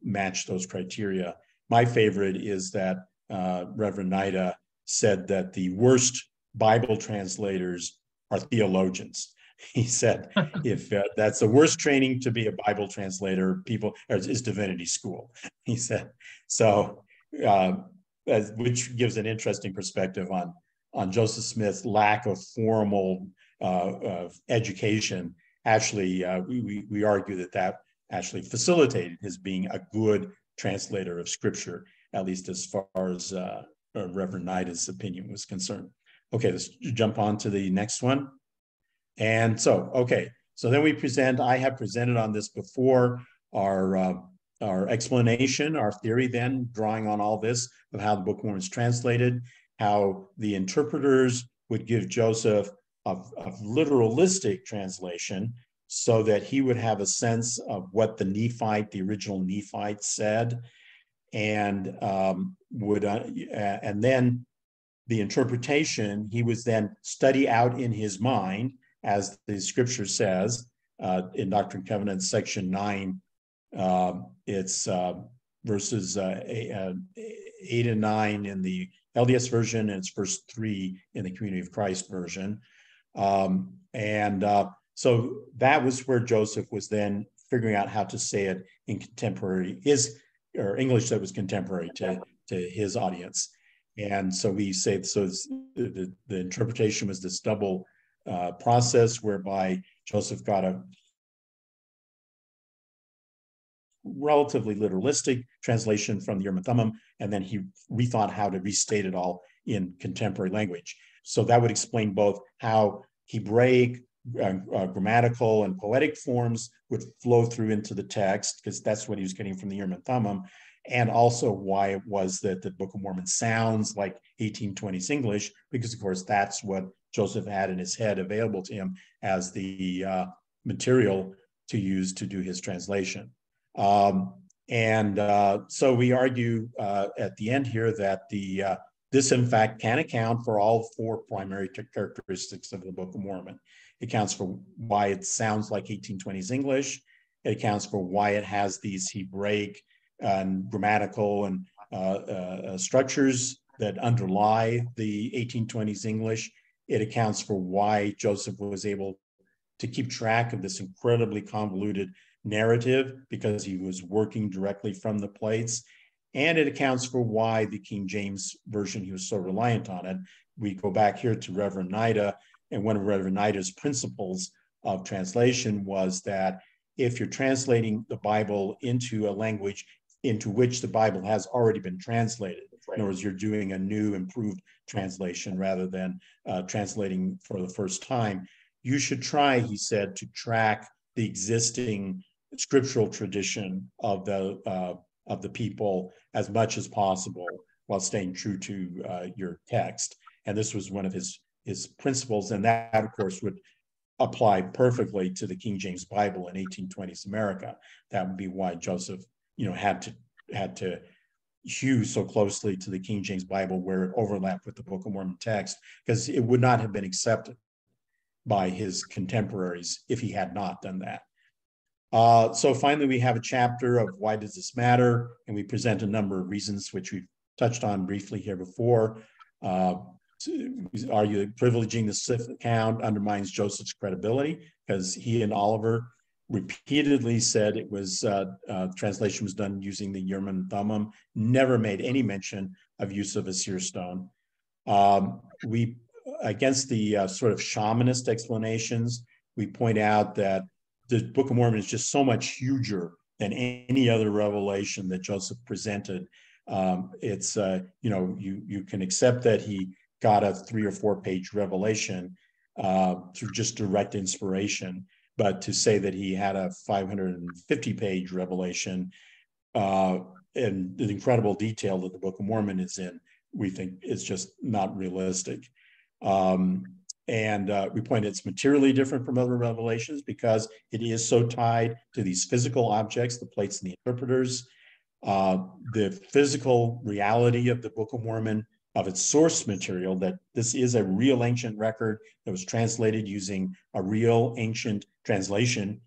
matched those criteria. My favorite is that Reverend Nida said that the worst Bible translators are theologians. He said, if that's the worst training to be a Bible translator, is divinity school. He said, so, which gives an interesting perspective on Joseph Smith's lack of formal education. Actually, we argue that actually facilitated his being a good translator of Scripture, at least as far as Reverend Nida's opinion was concerned. Okay, let's jump on to the next one. And so then I have presented on this before, our explanation, our theory then, drawing on all this of how the Book of Mormon is translated, how the interpreters would give Joseph a literalistic translation so that he would have a sense of what the original Nephite said, and and then the interpretation he was then study out in his mind, as the Scripture says in Doctrine and Covenants, section 9. It's verses 8 and 9 in the LDS version, and it's verse 3 in the Community of Christ version. So that was where Joseph was then figuring out how to say it in contemporary, English that was contemporary to his audience. And so we say, the interpretation was this double process whereby Joseph got a relatively literalistic translation from the Urim and Thummim, and then he rethought how to restate it all in contemporary language. So that would explain both how Hebraic, grammatical, and poetic forms would flow through into the text, because that's what he was getting from the Urim and Thummim, and also why it was that the Book of Mormon sounds like 1820s English, because of course that's what Joseph had in his head available to him as the material to use to do his translation. So we argue at the end here that this in fact can account for all four primary characteristics of the Book of Mormon. It accounts for why it sounds like 1820s English. It accounts for why it has these Hebraic and grammatical and structures that underlie the 1820s English. It accounts for why Joseph was able to keep track of this incredibly convoluted narrative, because he was working directly from the plates. And it accounts for why the King James Version, he was so reliant on it. We go back here to Reverend Nida, and one of Reverend Nida's principles of translation was that if you're translating the Bible into a language into which the Bible has already been translated. In other words, you're doing a new, improved translation rather than translating for the first time. You should try, he said, to track the existing scriptural tradition of the people as much as possible while staying true to your text. And this was one of his principles, and that, of course, would apply perfectly to the King James Bible in 1820s America. That would be why Joseph, had to hew so closely to the King James Bible where it overlapped with the Book of Mormon text, because it would not have been accepted by his contemporaries if he had not done that. So finally, we have a chapter of why does this matter? And we present a number of reasons, which we've touched on briefly here before. We argue that privileging the Sith account undermines Joseph's credibility, because he and Oliver repeatedly said it was translation was done using the Urim and Thumim, never made any mention of use of a seer stone. We, against the sort of shamanist explanations, we point out that the Book of Mormon is just so much huger than any other revelation that Joseph presented. It's you can accept that he got a 3 or 4 page revelation through just direct inspiration, but to say that he had a 550 page revelation and the incredible detail that the Book of Mormon is in, we think is just not realistic. And we point it's materially different from other revelations because it is so tied to these physical objects, the plates and the interpreters. The physical reality of the Book of Mormon, of its source material, that this is a real ancient record that was translated using a real ancient translation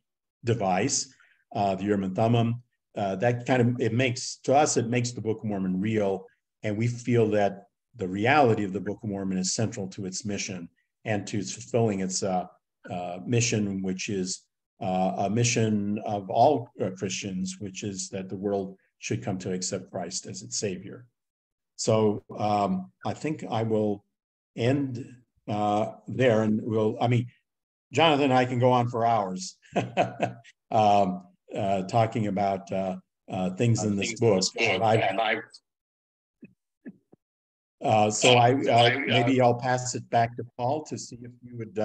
device, the Urim and Thummim. That kind of, it makes the Book of Mormon real, and we feel that the reality of the Book of Mormon is central to its mission and to its fulfilling its mission, which is a mission of all Christians, which is that the world should come to accept Christ as its Savior. So I think I will end there, and Jonathan and I can go on for hours talking about things in this book. Maybe I'll pass it back to Paul to see if you would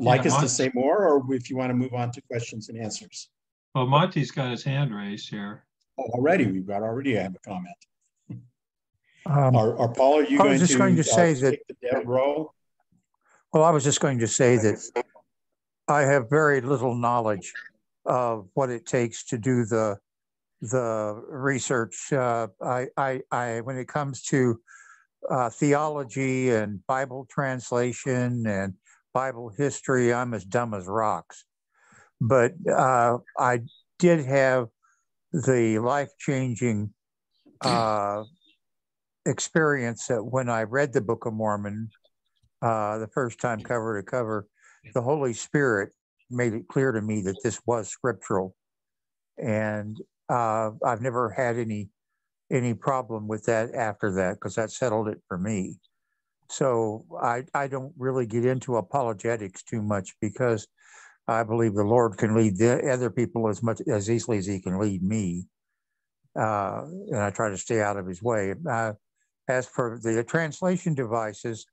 like us to say more, or if you want to move on to questions and answers. Well, Monty's got his hand raised here. Oh, already have a comment. Paul, are you going to say that the dev role? Well, I was just going to say that I have very little knowledge of what it takes to do the research. When it comes to theology and Bible translation and Bible history, I'm as dumb as rocks. But I did have the life-changing experience that when I read the Book of Mormon the first time cover to cover, the Holy Spirit made it clear to me that this was scriptural. And I've never had any problem with that after that, because that settled it for me. So I don't really get into apologetics too much, because I believe the Lord can lead the other people as easily as he can lead me. And I try to stay out of his way. As for the translation devices,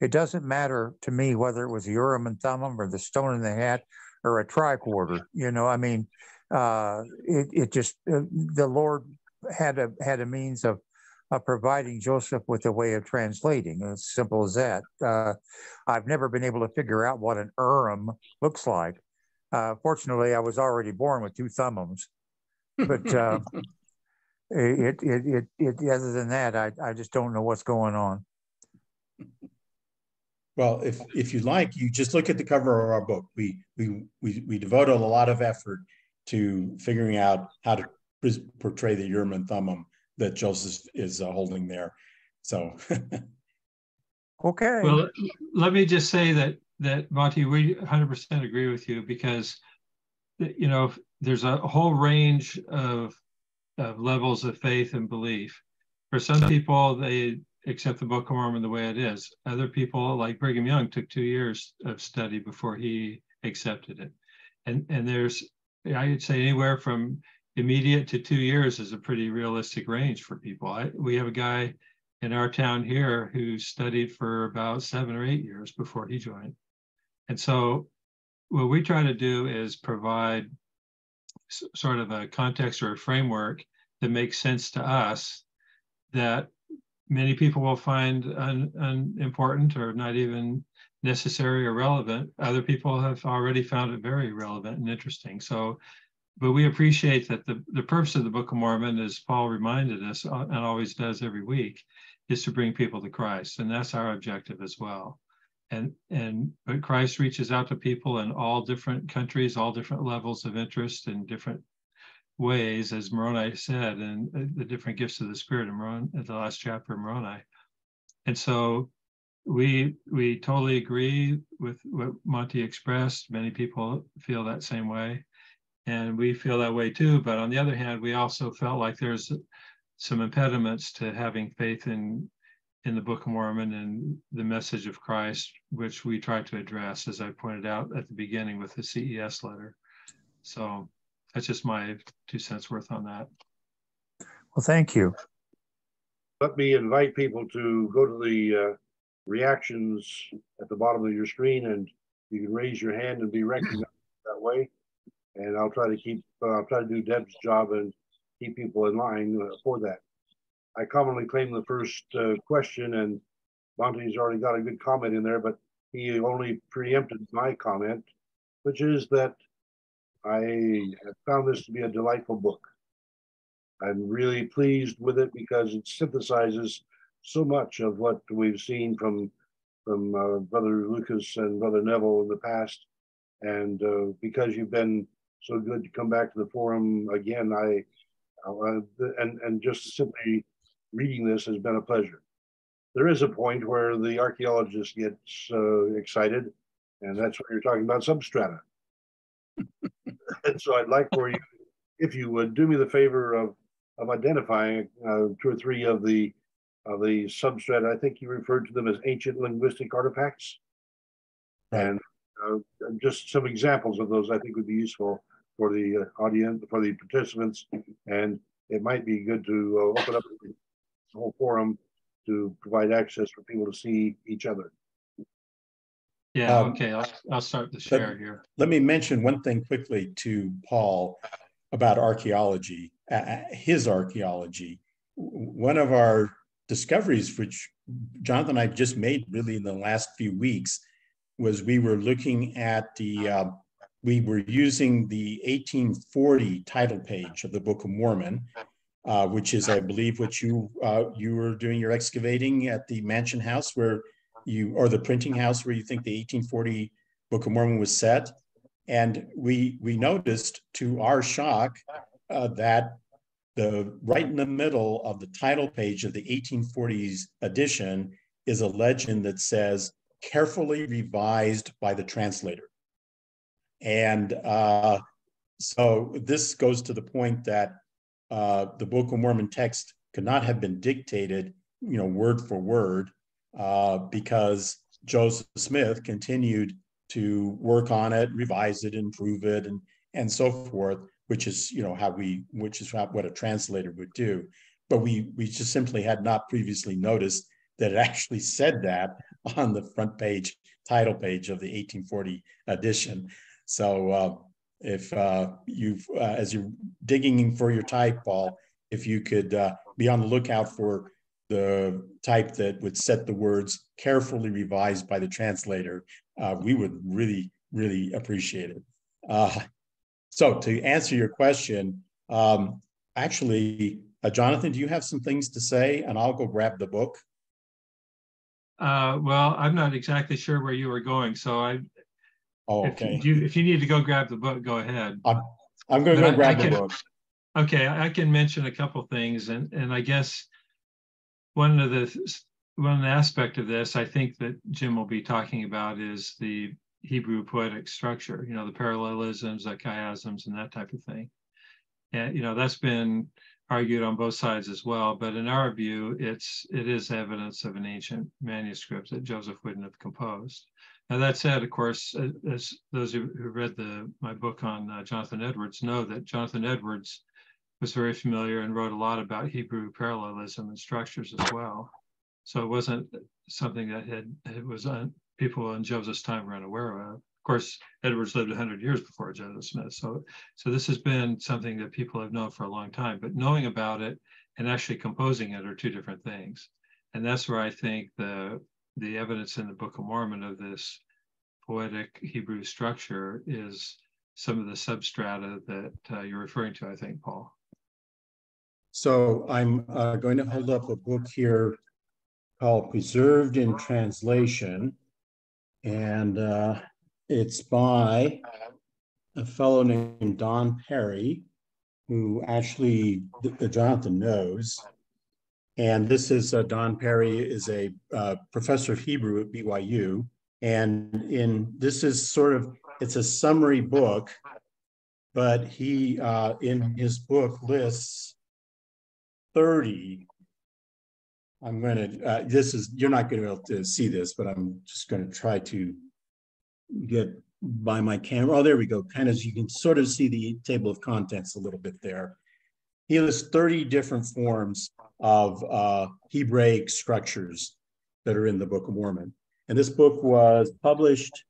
it doesn't matter to me whether it was the Urim and Thummim or the stone in the hat or a tricorder. The Lord had a means of providing Joseph with a way of translating. As simple as that. I've never been able to figure out what an Urim looks like. Fortunately, I was already born with 2 Thummims, but other than that, I just don't know what's going on. Well, if you like, you just look at the cover of our book. We devoted a lot of effort to figuring out how to portray the Urim and Thummim that Joseph is holding there. So, okay. Well, let me just say that Monty, we 100% agree with you, because there's a whole range of levels of faith and belief. For some people, they accept the Book of Mormon the way it is. Other people, like Brigham Young, took 2 years of study before he accepted it. And there's, I would say, anywhere from immediate to 2 years is a pretty realistic range for people. We have a guy in our town here who studied for about 7 or 8 years before he joined. And so what we try to do is provide sort of a context or a framework that makes sense to us, that many people will find unimportant or not even necessary or relevant. Other people have already found it very relevant and interesting. So, but we appreciate that the purpose of the Book of Mormon, as Paul reminded us, and always does every week, is to bring people to Christ. And that's our objective as well. But Christ reaches out to people in all different countries, all different levels of interest, and different ways, as Moroni said, and the different gifts of the Spirit in the last chapter of Moroni. And so we totally agree with what Monty expressed. Many people feel that same way, and we feel that way too. But on the other hand, we also felt like there's some impediments to having faith in the Book of Mormon and the message of Christ, which we try to address, as I pointed out at the beginning with the CES letter. So that's just my 2 cents worth on that. Well, thank you. Let me invite people to go to the reactions at the bottom of your screen, and you can raise your hand and be recognized that way. And I'll try to do Deb's job and keep people in line for that. I commonly claim the first question, and Monty's already got a good comment in there, but he only preempted my comment, which is that I have found this to be a delightful book. I'm really pleased with it because it synthesizes so much of what we've seen from Brother Lucas and Brother Neville in the past. And because you've been so good to come back to the forum again, and just simply reading this has been a pleasure. There is a point where the archaeologist gets excited, and that's when you're talking about substrata. And so I'd like for you, if you would, do me the favor of identifying 2 or 3 of the substrata. I think you referred to them as ancient linguistic artifacts. Right. And just some examples of those I think would be useful for the audience, for the participants, and it might be good to open up the whole forum to provide access for people to see each other. Yeah, okay, I'll start the share here. Let me mention one thing quickly to Paul about archaeology, his archaeology. One of our discoveries, which Jonathan and I just made really in the last few weeks, was we were looking at we were using the 1840 title page of the Book of Mormon, which is, I believe, what you were doing your excavating at the Mansion House or the printing house where you think the 1840 Book of Mormon was set. And we noticed, to our shock, that right in the middle of the title page of the 1840s edition is a legend that says, "Carefully revised by the translator." And so this goes to the point that the Book of Mormon text could not have been dictated, word for word, because Joseph Smith continued to work on it, revise it, improve it, and so forth, which is what a translator would do. But we just simply had not previously noticed that it actually said that on the front page, title page of the 1840 edition. So if as you're digging for your type, Paul, if you could be on the lookout for the type that would set the words "carefully revised by the translator," we would really, really appreciate it. So to answer your question, actually, Jonathan, do you have some things to say? And I'll go grab the book. Well, I'm not exactly sure where you were going, so okay. If you need to go grab the book, go ahead. I'm going to go grab the book. Okay, I can mention a couple things, and I guess one aspect of this I think that Jim will be talking about is the Hebrew poetic structure. The parallelisms, the chiasms, and that type of thing. And that's been argued on both sides as well. But in our view, it is evidence of an ancient manuscript that Joseph wouldn't have composed. Now that said, of course, as those who read my book on Jonathan Edwards know that Jonathan Edwards was very familiar and wrote a lot about Hebrew parallelism and structures as well. So it wasn't something that people in Joseph's time were unaware of. Of course, Edwards lived 100 years before Joseph Smith. So this has been something that people have known for a long time, but knowing about it and actually composing it are two different things. And that's where I think the evidence in the Book of Mormon of this poetic Hebrew structure is some of the substrata that you're referring to, I think, Paul. So I'm going to hold up a book here called Preserved in Translation, and it's by a fellow named Don Perry, who actually Jonathan knows. And this is Don Perry is a professor of Hebrew at BYU. And this is sort of, it's a summary book, but he, in his book, lists 30. I'm going to, you're not going to be able to see this, but I'm just going to try to get by my camera. Oh, there we go. Kind of, you can sort of see the table of contents a little bit there. He lists 30 different forms of Hebraic structures that are in the Book of Mormon. And this book was published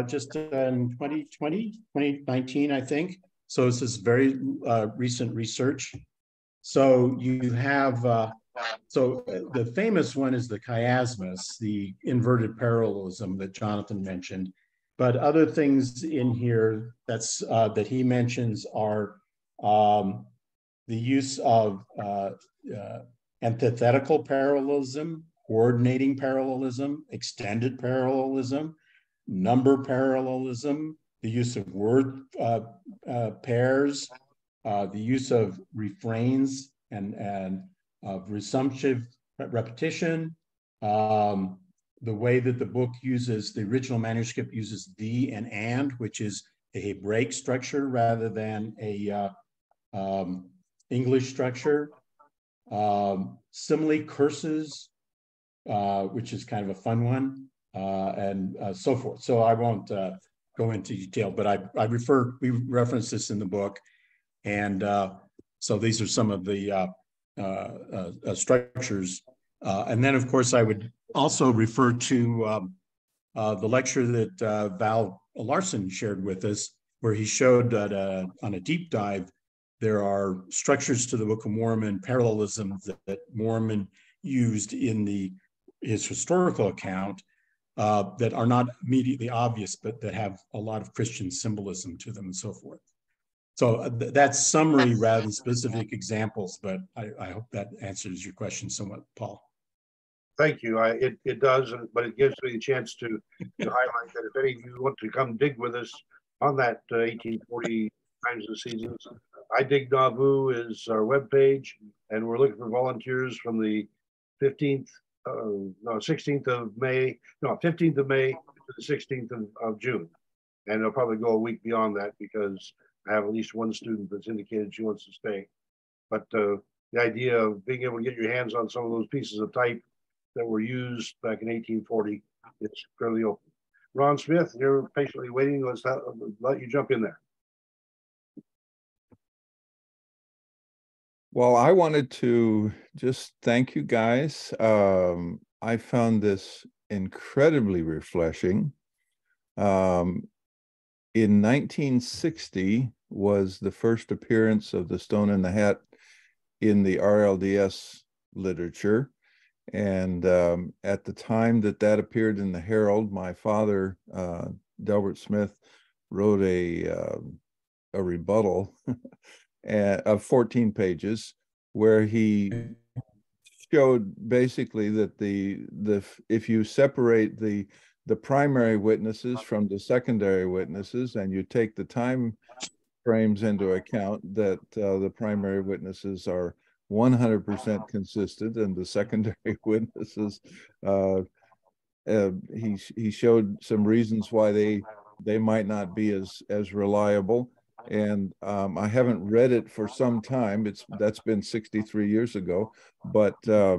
just in 2019, I think. So this is very recent research. So you have, the famous one is the chiasmus, the inverted parallelism that Jonathan mentioned. But other things in here that he mentions are the use of antithetical parallelism, coordinating parallelism, extended parallelism, number parallelism, the use of word pairs, the use of refrains and of resumptive repetition, the way that the book uses, the original manuscript uses the and, which is a Hebraic structure rather than a English structure. Simile curses, which is kind of a fun one, and so forth. So I won't go into detail, but we reference this in the book. And so these are some of the structures. And then, of course, I would also refer to the lecture that Val Larson shared with us, where he showed that on a deep dive, there are structures to the Book of Mormon, parallelisms that Mormon used in his historical account that are not immediately obvious, but that have a lot of Christian symbolism to them and so forth. So that's summary rather than specific examples, but I hope that answers your question somewhat, Paul. Thank you. It does, but it gives me a chance to highlight that if any of you want to come dig with us on that 1840 times the seasons, I Dig Nauvoo is our webpage, and we're looking for volunteers from the 15th of May to the 16th of June. And it'll probably go a week beyond that because I have at least one student that's indicated she wants to stay. But the idea of being able to get your hands on some of those pieces of type that were used back in 1840, it's fairly open. Ron Smith, you're patiently waiting. Let's let you jump in there. Well, I wanted to just thank you guys. I found this incredibly refreshing. In 1960 was the first appearance of the Stone in the Hat in the RLDS literature. And at the time that appeared in the Herald, my father, Delbert Smith, wrote a rebuttal of 14 pages where he showed basically that if you separate the primary witnesses from the secondary witnesses and you take the time frames into account, that the primary witnesses are 100% consistent and the secondary witnesses, he showed some reasons why they might not be as reliable. And I haven't read it for some time. That's been 63 years ago, but I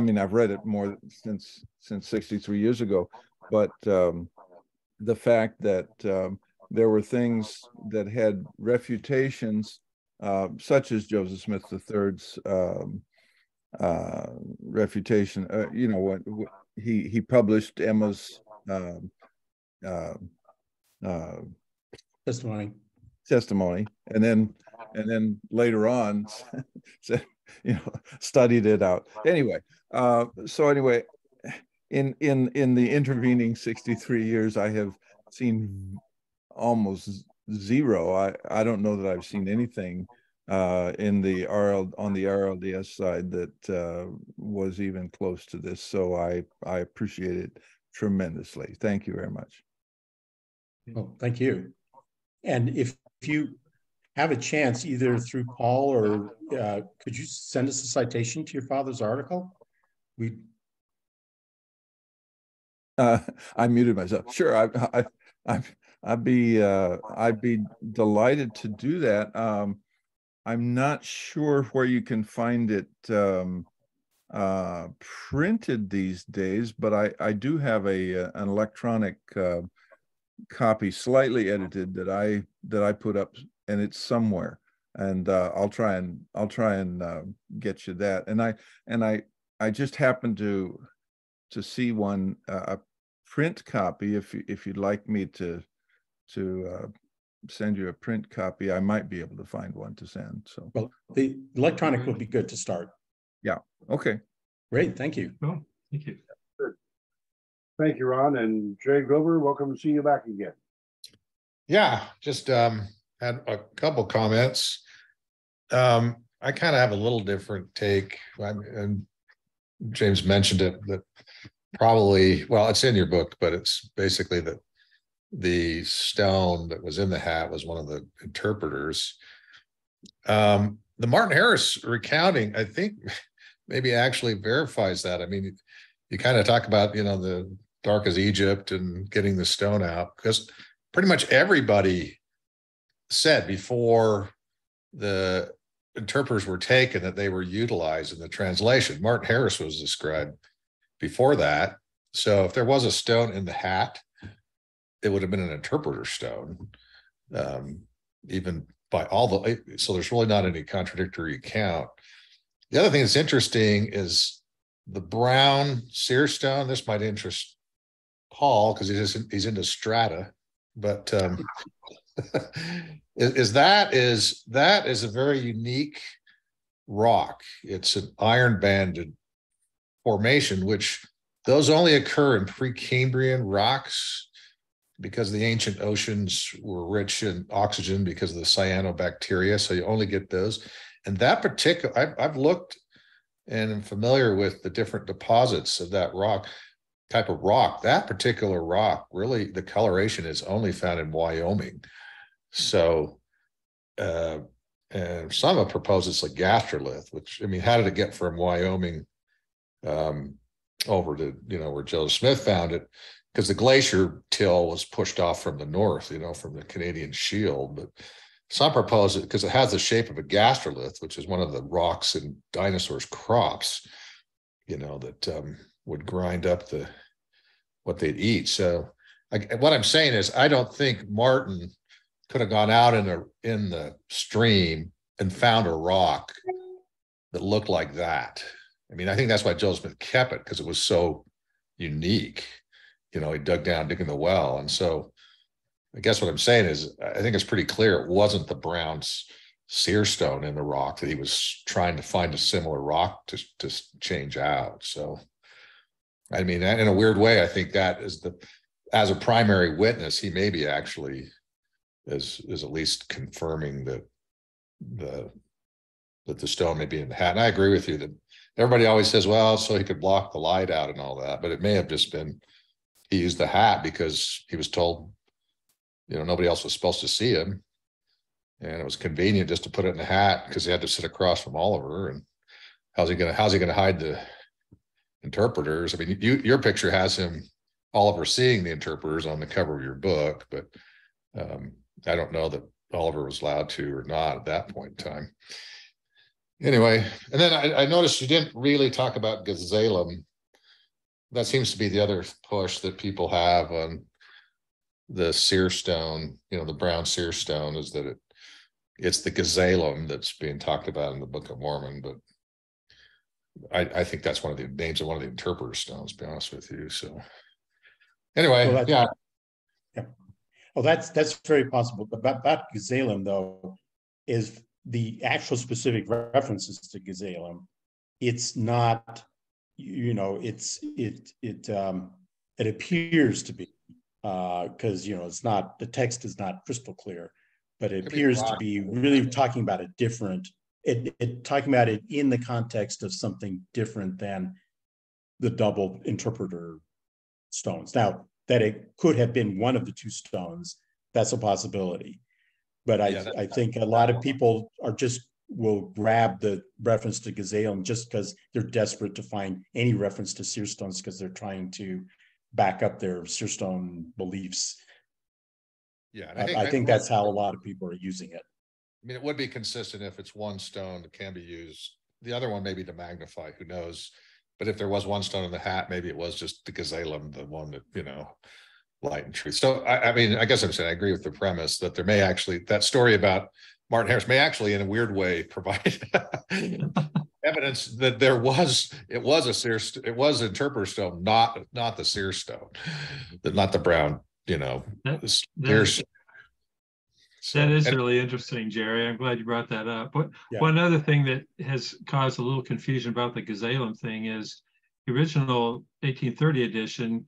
mean, I've read it more since 63 years ago. But the fact that there were things that had refutations such as Joseph Smith III's refutation. You know what he published Emma's testimony, and then later on, studied it out. Anyway, so anyway, in the intervening 63 years, I have seen almost zero. I don't know that I've seen anything on the RLDS side that was even close to this. So I appreciate it tremendously. Thank you very much. Well, thank you. And if you have a chance, either through Paul or could you send us a citation to your father's article? I muted myself. Sure, I'd be delighted to do that. I'm not sure where you can find it printed these days, but I do have an electronic copy, slightly edited, that I put up, and it's somewhere, and I'll try and get you that. And I just happened to see one, a print copy. If you'd like me to send you a print copy, I might be able to find one to send. So, well, the electronic would be good to start. Yeah. Okay. Great. Thank you. Well, thank you. Good. Thank you, Ron. And Jay Grover, welcome to see you back again. Yeah, just had a couple comments. I kind of have a little different take, and James mentioned it, that probably, well, it's in your book, but it's basically that the stone that was in the hat was one of the interpreters. The Martin Harris recounting, I think, maybe actually verifies that. I mean, you kind of talk about, the dark as Egypt and getting the stone out, because pretty much everybody said before the interpreters were taken that they were utilized in the translation. Martin Harris was the scribe before that. So if there was a stone in the hat, it would have been an interpreter stone, even by all the, so there's really not any contradictory account. The other thing that's interesting is the brown seer stone. This might interest Paul because he's into strata, but that is a very unique rock. It's an iron banded formation, which those only occur in Precambrian rocks because the ancient oceans were rich in oxygen because of the cyanobacteria. So you only get those. And that particular, I've looked and am familiar with the different deposits of that type of rock. That particular rock, really, the coloration is only found in Wyoming. So, and some have proposed it's a gastrolith, which, I mean, how did it get from Wyoming over to, where Joseph Smith found it? Because the glacier till was pushed off from the north, from the Canadian Shield. But some propose it because it has the shape of a gastrolith, which is one of the rocks in dinosaurs' crops, that would grind up what they'd eat. So what I'm saying is, I don't think Martin could have gone out in the stream and found a rock that looked like that. I mean, I think that's why Joseph Smith kept it, because it was so unique. He dug down, digging the well. And so I guess what I'm saying is, I think it's pretty clear it wasn't the brown seer stone in the rock, that he was trying to find a similar rock to change out. So, I mean, in a weird way, I think that is as a primary witness, he maybe actually is at least confirming that the stone may be in the hat. And I agree with you that everybody always says, well, so he could block the light out and all that, but it may have just been he used the hat because he was told, nobody else was supposed to see him. And it was convenient just to put it in the hat because he had to sit across from Oliver. And how's he going to hide the interpreters? I mean, your picture has Oliver seeing the interpreters on the cover of your book, but I don't know that Oliver was allowed to or not at that point in time. Anyway, and then I noticed you didn't really talk about Gazelem. That seems to be the other push that people have on the seer stone, the brown seer stone, is that it's the Gazelem that's being talked about in the Book of Mormon, but I think that's one of the names of one of the interpreter stones, to be honest with you. So anyway, Well, yeah. Yeah. Well, that's very possible. But about Gazelem, though, is the actual specific references to Gazelem. It's not, it appears to be, because it's not, the text is not crystal clear, but it appears to be really talking about a different, talking about it in the context of something different than the double interpreter stones. Now, that it could have been one of the two stones, that's a possibility. But I think a lot of people will grab the reference to Gazelem just because they're desperate to find any reference to seer stones because they're trying to back up their seer stone beliefs. Yeah, I think that's how a lot of people are using it. I mean, it would be consistent if it's one stone that can be used. The other one maybe to magnify, who knows? But if there was one stone in the hat, maybe it was just the Gazelem, the one that, light and truth. So, I mean, I guess I'm saying I agree with the premise that there may actually, that story about Martin Harris may actually, in a weird way, provide evidence that it was a seer, it was interpreter stone, not the seer stone, not the brown, seer stone. That is really interesting, Jerry. I'm glad you brought that up. But one other thing that has caused a little confusion about the Gazelem thing is the original 1830 edition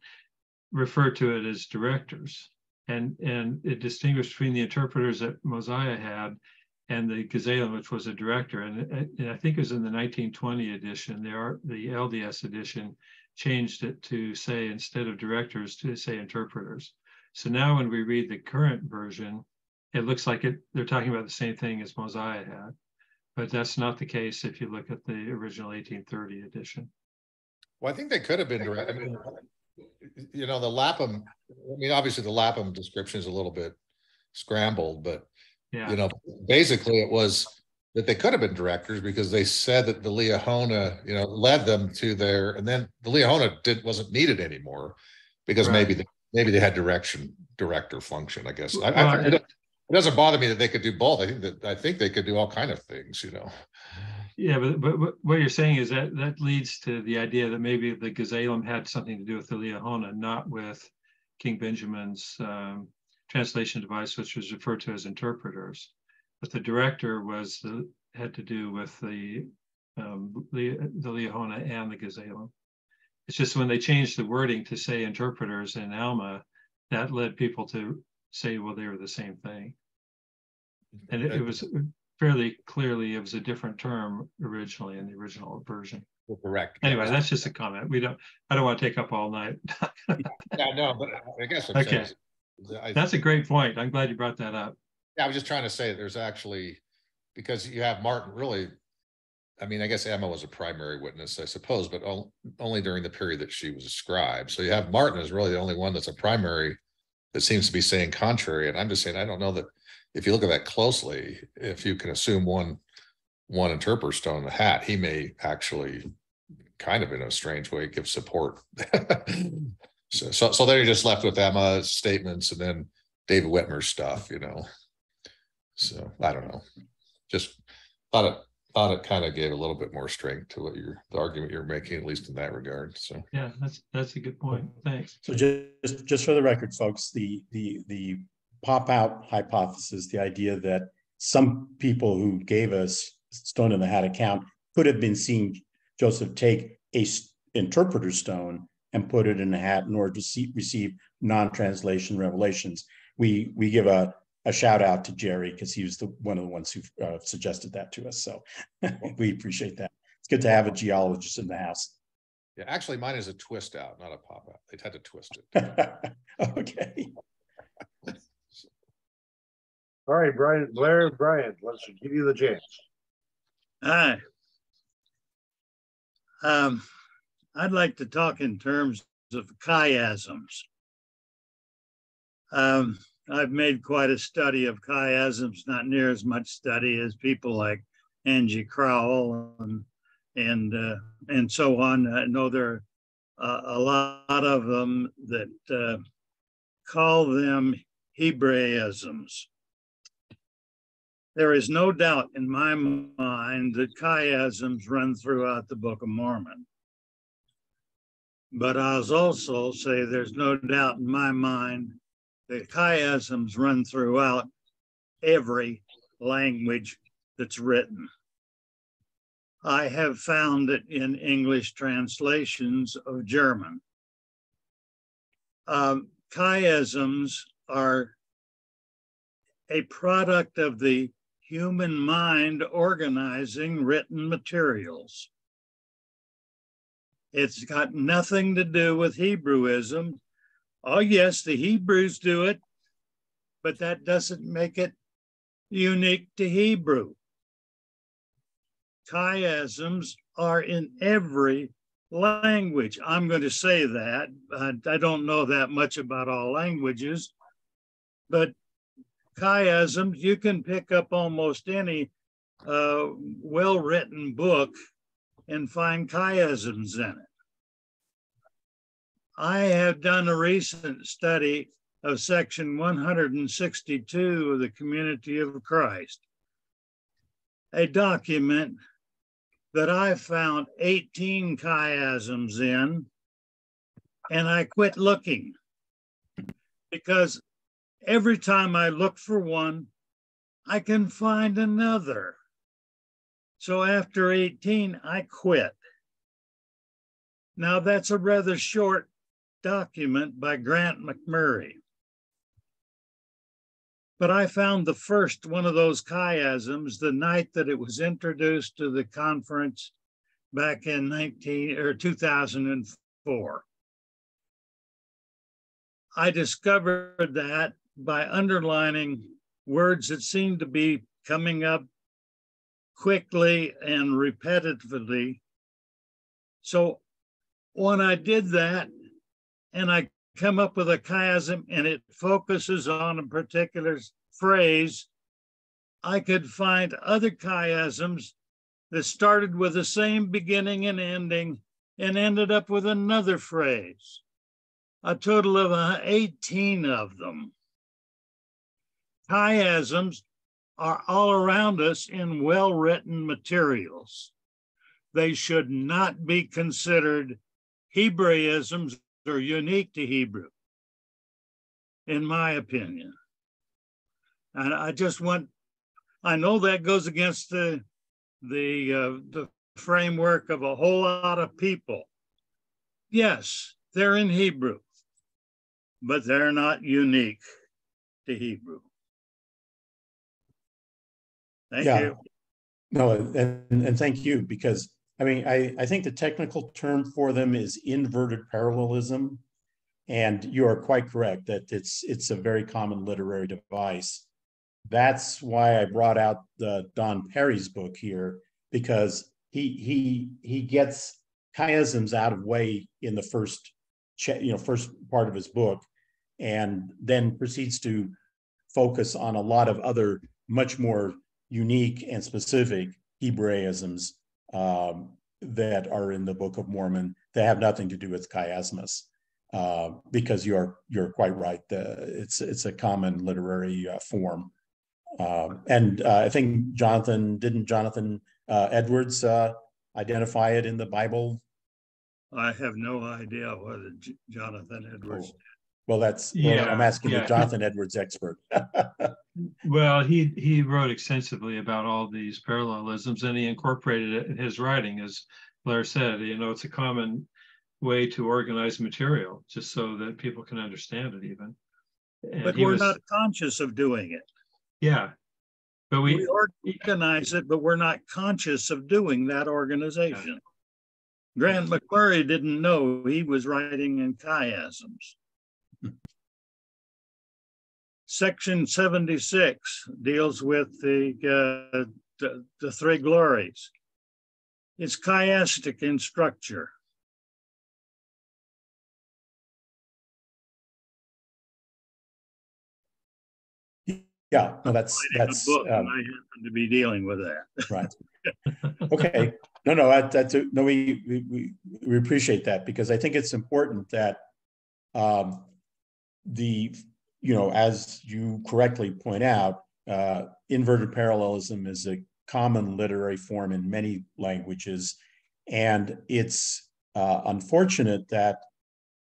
referred to it as directors, and it distinguished between the interpreters that Mosiah had and the Gazelem, which was a director. And I think it was in the 1920 edition, the LDS edition changed it to say, instead of directors, to say interpreters. So now when we read the current version, it looks like they're talking about the same thing as Mosiah had, but that's not the case if you look at the original 1830 edition. Well, I think they could have been direct. I mean, the Lapham, obviously the Lapham description is a little bit scrambled, but basically it was that they could have been directors because they said that the Liahona, led them to their, and then the Liahona wasn't needed anymore because maybe they had director function, I guess. It doesn't bother me that they could do both. I think they could do all kind of things, Yeah, but what you're saying is that leads to the idea that maybe the Gazelem had something to do with the Liahona, not with King Benjamin's translation device, which was referred to as interpreters. But the director had to do with the Liahona and the Gazelem. It's just when they changed the wording to say interpreters in Alma, that led people to say, well, they were the same thing. And it was fairly clearly, it was a different term originally in the original version. Well, correct. Anyway, that's just a comment. I don't want to take up all night. Yeah, no, but I guess I'm okay. That's a great point. I'm glad you brought that up. Yeah, I was just trying to say there's actually, because you have Martin really, I guess Emma was a primary witness, I suppose, but only during the period that she was a scribe. So you have Martin is really the only one that's a primary that seems to be saying contrary. And I'm just saying, I don't know that if you look at that closely, if you can assume one interpreter stone in the hat, he may actually kind of in a strange way give support. so then you're just left with Emma's statements and then David Whitmer's stuff, So I don't know. Just thought it kind of gave a little bit more strength to what the argument you're making, at least in that regard. So yeah, that's a good point. Thanks. So just for the record, folks, the pop out hypothesis, the idea that some people who gave us stone in the hat account could have been seeing Joseph take a interpreter stone and put it in the hat in order to receive non-translation revelations. We give a shout out to Jerry because he was one of the ones who suggested that to us. So we appreciate that. It's good to have a geologist in the house. Yeah, actually mine is a twist out, not a pop out. They'd had to twist it. Okay. All right, Blair and Brian, let's give you the chance. Hi. I'd like to talk in terms of chiasms. I've made quite a study of chiasms, not near as much study as people like Angie Crowell and so on. I know there are a lot of them that call them Hebraisms. There is no doubt in my mind that chiasms run throughout the Book of Mormon. But I'll also say there's no doubt in my mind that chiasms run throughout every language that's written. I have found it in English translations of German. Chiasms are a product of the human mind organizing written materials. It's got nothing to do with Hebrewism. Oh, yes, the Hebrews do it, but that doesn't make it unique to Hebrew. Chiasms are in every language. I'm going to say that. I don't know that much about all languages, but chiasms, you can pick up almost any well-written book and find chiasms in it. I have done a recent study of section 162 of the Community of Christ, a document that I found 18 chiasms in, and I quit looking because every time I look for one, I can find another. So after 18, I quit. Now that's a rather short document by Grant McMurray. But I found the first one of those chiasms the night that it was introduced to the conference back in 2004. I discovered that by underlining words that seemed to be coming up quickly and repetitively. So when I did that and I come up with a chiasm and it focuses on a particular phrase, I could find other chiasms that started with the same beginning and ending and ended up with another phrase. A total of 18 of them. Chiasms are all around us in well-written materials. They should not be considered Hebraisms or unique to Hebrew, in my opinion. And I know that goes against the framework of a whole lot of people. Yes, they're in Hebrew, but they're not unique to Hebrew. Thank you. No, and thank you, because I mean, I think the technical term for them is inverted parallelism. And you are quite correct that it's a very common literary device. That's why I brought out the Don Perry's book here, because he gets chiasms out of way in the first part of his book, and then proceeds to focus on a lot of other much more unique and specific Hebraisms that are in the Book of Mormon that have nothing to do with chiasmus. Because you're quite right. It's a common literary form. And I think didn't Jonathan Edwards identify it in the Bible? I have no idea whether Jonathan Edwards did. Well, I'm asking the Jonathan Edwards expert. Well, he wrote extensively about all these parallelisms, and he incorporated it in his writing. As Blair said, it's a common way to organize material, just so that people can understand it even. And but we're not conscious of doing it. Yeah. But we organize it, but we're not conscious of doing that organization. Yeah. Grant McMurray didn't know he was writing in chiasms. Section 76 deals with the three glories. It's chiastic in structure. Yeah, no, that's I happen to be dealing with that. Right. Okay. No, we appreciate that, because I think it's important that as you correctly point out, inverted parallelism is a common literary form in many languages. And it's unfortunate that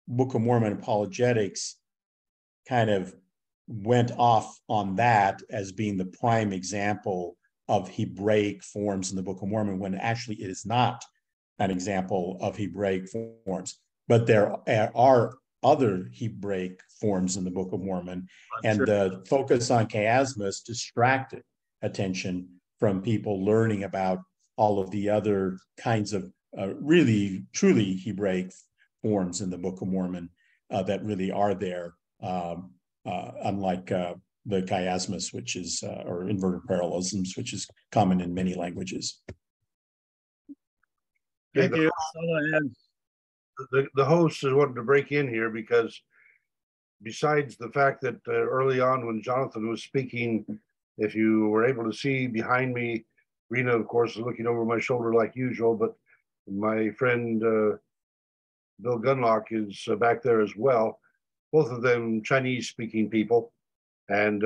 Book of Mormon apologetics kind of went off on that as being the prime example of Hebraic forms in the Book of Mormon, when actually it is not an example of Hebraic forms. But there are other Hebraic forms in the Book of Mormon, and the focus on chiasmus distracted attention from people learning about all of the other kinds of really, truly Hebraic forms in the Book of Mormon that really are there, unlike the chiasmus, which is, or inverted parallelisms, which is common in many languages. Thank you. The host is wanting to break in here because besides the fact that early on when Jonathan was speaking, if you were able to see behind me, Rena, of course, is looking over my shoulder like usual, but my friend Bill Gunlock is back there as well. Both of them Chinese-speaking people. And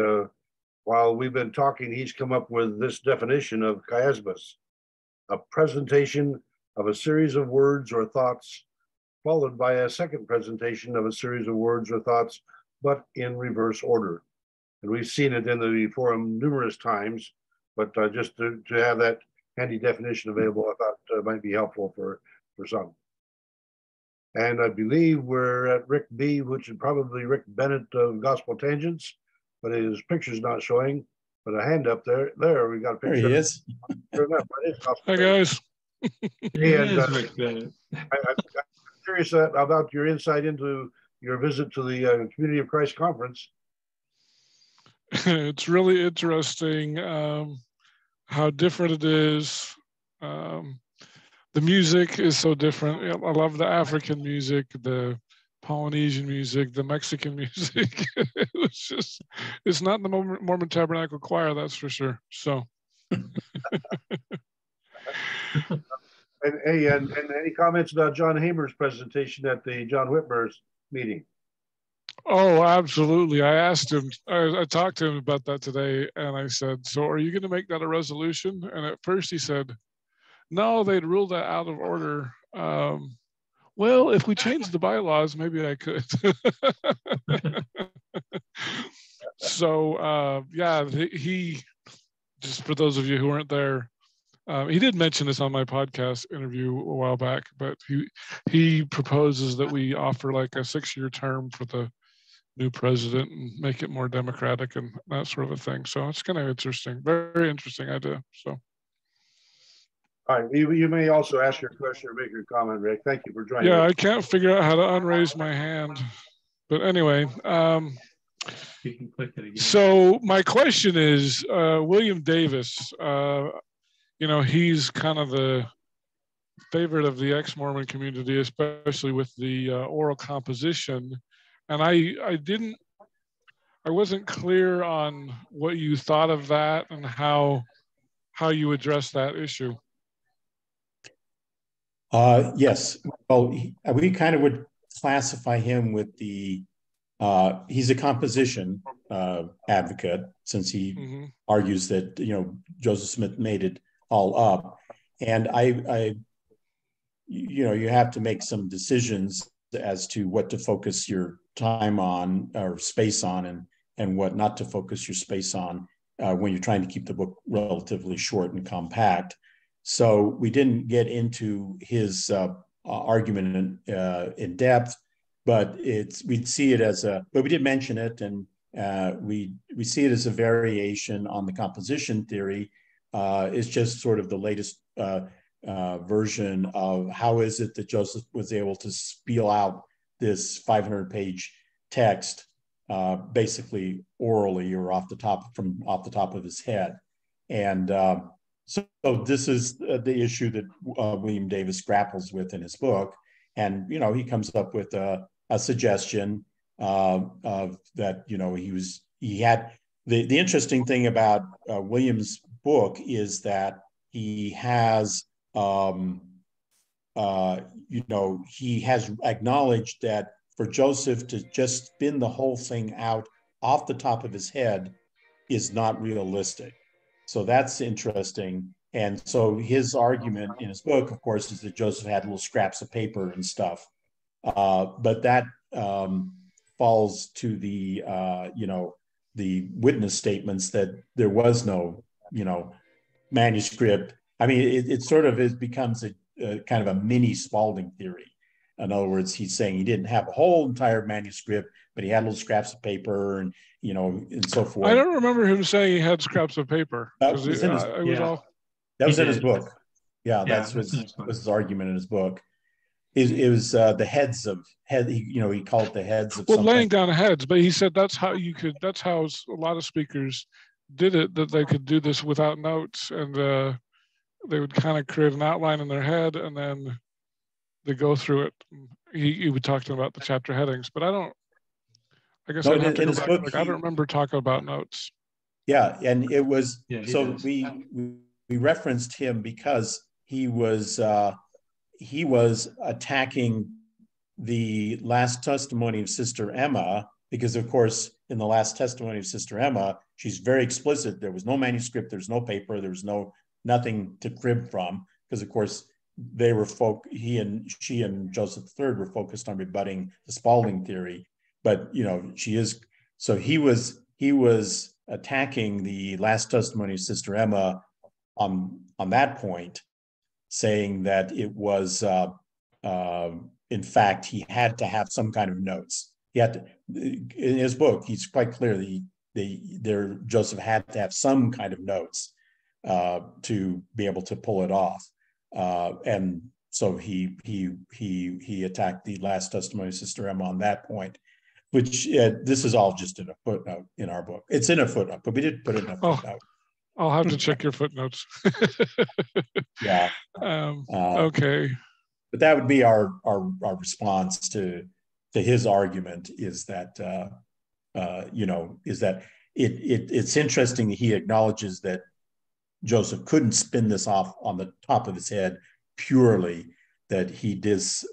while we've been talking, he's come up with this definition of chiasmus: a presentation of a series of words or thoughts, followed by a second presentation of a series of words or thoughts, but in reverse order. And we've seen it in the forum numerous times, but just to have that handy definition available, I thought might be helpful for some. And I believe we're at Rick B, which is probably Rick Bennett of Gospel Tangents, but his picture's not showing. But a hand up there. There, we got a picture. There he is. Sure enough, that is Gospel Hi, guys. And Rick Bennett. I'm curious about your insight into your visit to the Community of Christ conference. It's really interesting how different it is. The music is so different. I love the African music, the Polynesian music, the Mexican music. It's not the Mormon Tabernacle Choir, that's for sure. So. And any comments about John Hamer's presentation at the John Whitmer's meeting? Oh, absolutely. I asked him, I talked to him about that today, and I said, so are you going to make that a resolution? And at first he said, no, they'd ruled that out of order. Well, if we change the bylaws, maybe I could. So, yeah, he, just for those of you who weren't there, he did mention this on my podcast interview a while back, but he proposes that we offer like a 6-year term for the new president and make it more democratic and that sort of a thing. So it's kind of interesting, very interesting idea. So. All right, you may also ask your question or make your comment, Rick. Thank you for joining. Yeah, I can't figure out how to unraise my hand, but anyway. You can click it again. So my question is, William Davis, he's kind of the favorite of the ex-Mormon community, especially with the oral composition. And I wasn't clear on what you thought of that and how you address that issue. Yes, well, we kind of would classify him with the, he's a composition advocate, since he argues that, Joseph Smith made it all up. And you have to make some decisions as to what to focus your time on or space on, and what not to focus your space on when you're trying to keep the book relatively short and compact. So we didn't get into his argument in depth, but we see it as but we did mention it, and we see it as a variation on the composition theory. It's just sort of the latest version of how is it that Joseph was able to spiel out this 500-page text basically orally or off the top of his head. And so this is the issue that William Davis grapples with in his book. And, he comes up with a suggestion of that, he had the interesting thing about William's book is that he has, he has acknowledged that for Joseph to just spin the whole thing out off the top of his head is not realistic. So that's interesting. And so his argument in his book, of course, is that Joseph had little scraps of paper and stuff. But that falls to the, the witness statements that there was no, manuscript. I mean, it sort of becomes a kind of a mini Spalding theory. In other words, he's saying he didn't have a whole entire manuscript, but he had little scraps of paper and, and so forth. I don't remember him saying he had scraps of paper. That was in his book. Yeah, that was his argument in his book. It was the heads of he called it the heads of something. Laying down heads, but he said that's how a lot of speakers did it, that they could do this without notes, and they would kind of create an outline in their head and then they go through it. He would talk to them about the chapter headings, but I don't remember talking about notes. Yeah, and it was we referenced him because he was attacking the last testimony of Sister Emma, because of course in the last testimony of Sister Emma, she's very explicit. There was no manuscript, there's no paper, there was nothing to crib from, because of course they were she and Joseph III were focused on rebutting the Spalding theory. But he was attacking the last testimony of Sister Emma on that point, saying that it was in fact he had to have some kind of notes. He had to, in his book, he's quite clear that Joseph had to have some kind of notes to be able to pull it off. And so he attacked the last testimony of Sister Emma on that point, which this is all just in a footnote in our book. It's in a footnote, but we did put it in a footnote. I'll have to check your footnotes. Yeah. Okay. But that would be our response to his argument, is that it's interesting that he acknowledges that Joseph couldn't spin this off on the top of his head purely, that he does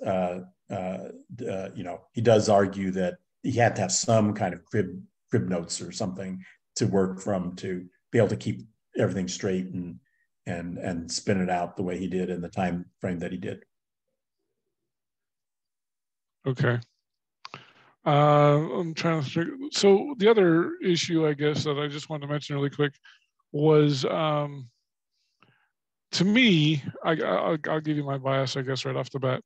argue that he had to have some kind of crib notes or something to work from, to be able to keep everything straight and spin it out the way he did in the time frame that he did. Okay. I'm trying to figure. So the other issue, I guess, that I just wanted to mention really quick was, to me, I'll give you my bias, I guess, right off the bat.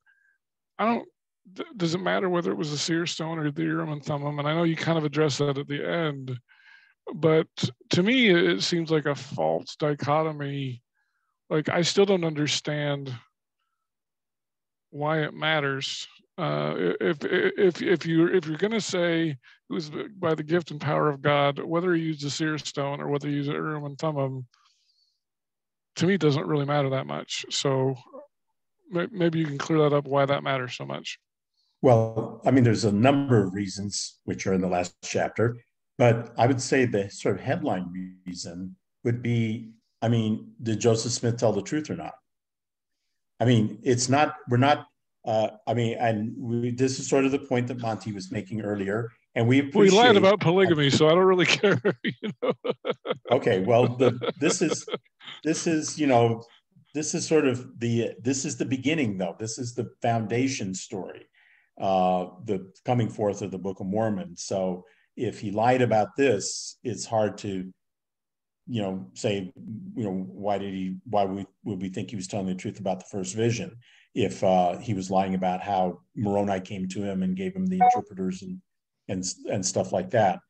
Does it matter whether it was the seer stone or the Urim and Thummim? And I know you kind of addressed that at the end, but to me, it seems like a false dichotomy. Like, I still don't understand why it matters. If you're going to say it was by the gift and power of God, whether you use the seer stone or whether you use the Urim and Thummim, to me, it doesn't really matter that much. So maybe you can clear that up, why that matters so much. Well, I mean, there's a number of reasons which are in the last chapter, but I would say the sort of headline reason would be, I mean, did Joseph Smith tell the truth or not? I mean, this is sort of the point that Monty was making earlier, and we lied about polygamy, so I don't really care. Okay, well, this is sort of this is the beginning, though. This is the foundation story, the coming forth of the Book of Mormon. So if he lied about this, it's hard to, say, why would we think he was telling the truth about the first vision if he was lying about how Moroni came to him and gave him the interpreters and stuff like that.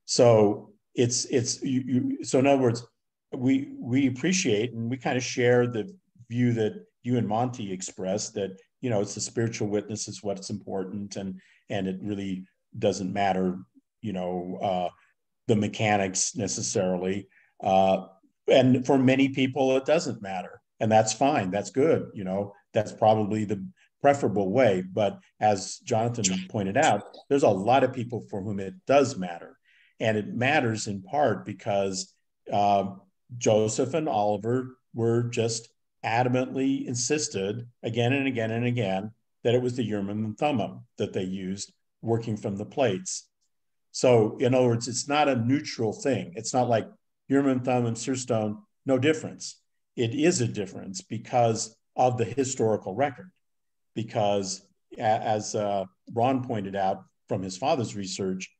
So so in other words, we appreciate and we kind of share the view that you and Monty expressed, that it's the spiritual witness is what's important, and it really doesn't matter the mechanics necessarily, and for many people it doesn't matter, and that's fine, that's good, that's probably the preferable way. But as Jonathan pointed out, there's a lot of people for whom it does matter, and it matters in part because Joseph and Oliver were just adamantly insisted again and again and again that it was the Urim and Thummim that they used working from the plates. So in other words, it's not a neutral thing. It's not like Urim and Thummim, seer stone, no difference. It is a difference because of the historical record. Because as Ron pointed out from his father's research,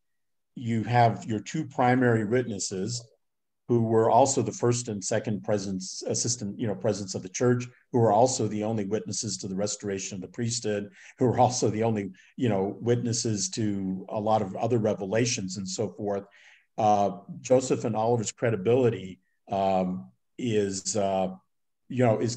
you have your two primary witnesses who were also the first and second presidents of the church, who were also the only witnesses to the restoration of the priesthood, who were also the only, witnesses to a lot of other revelations and so forth. Joseph and Oliver's credibility is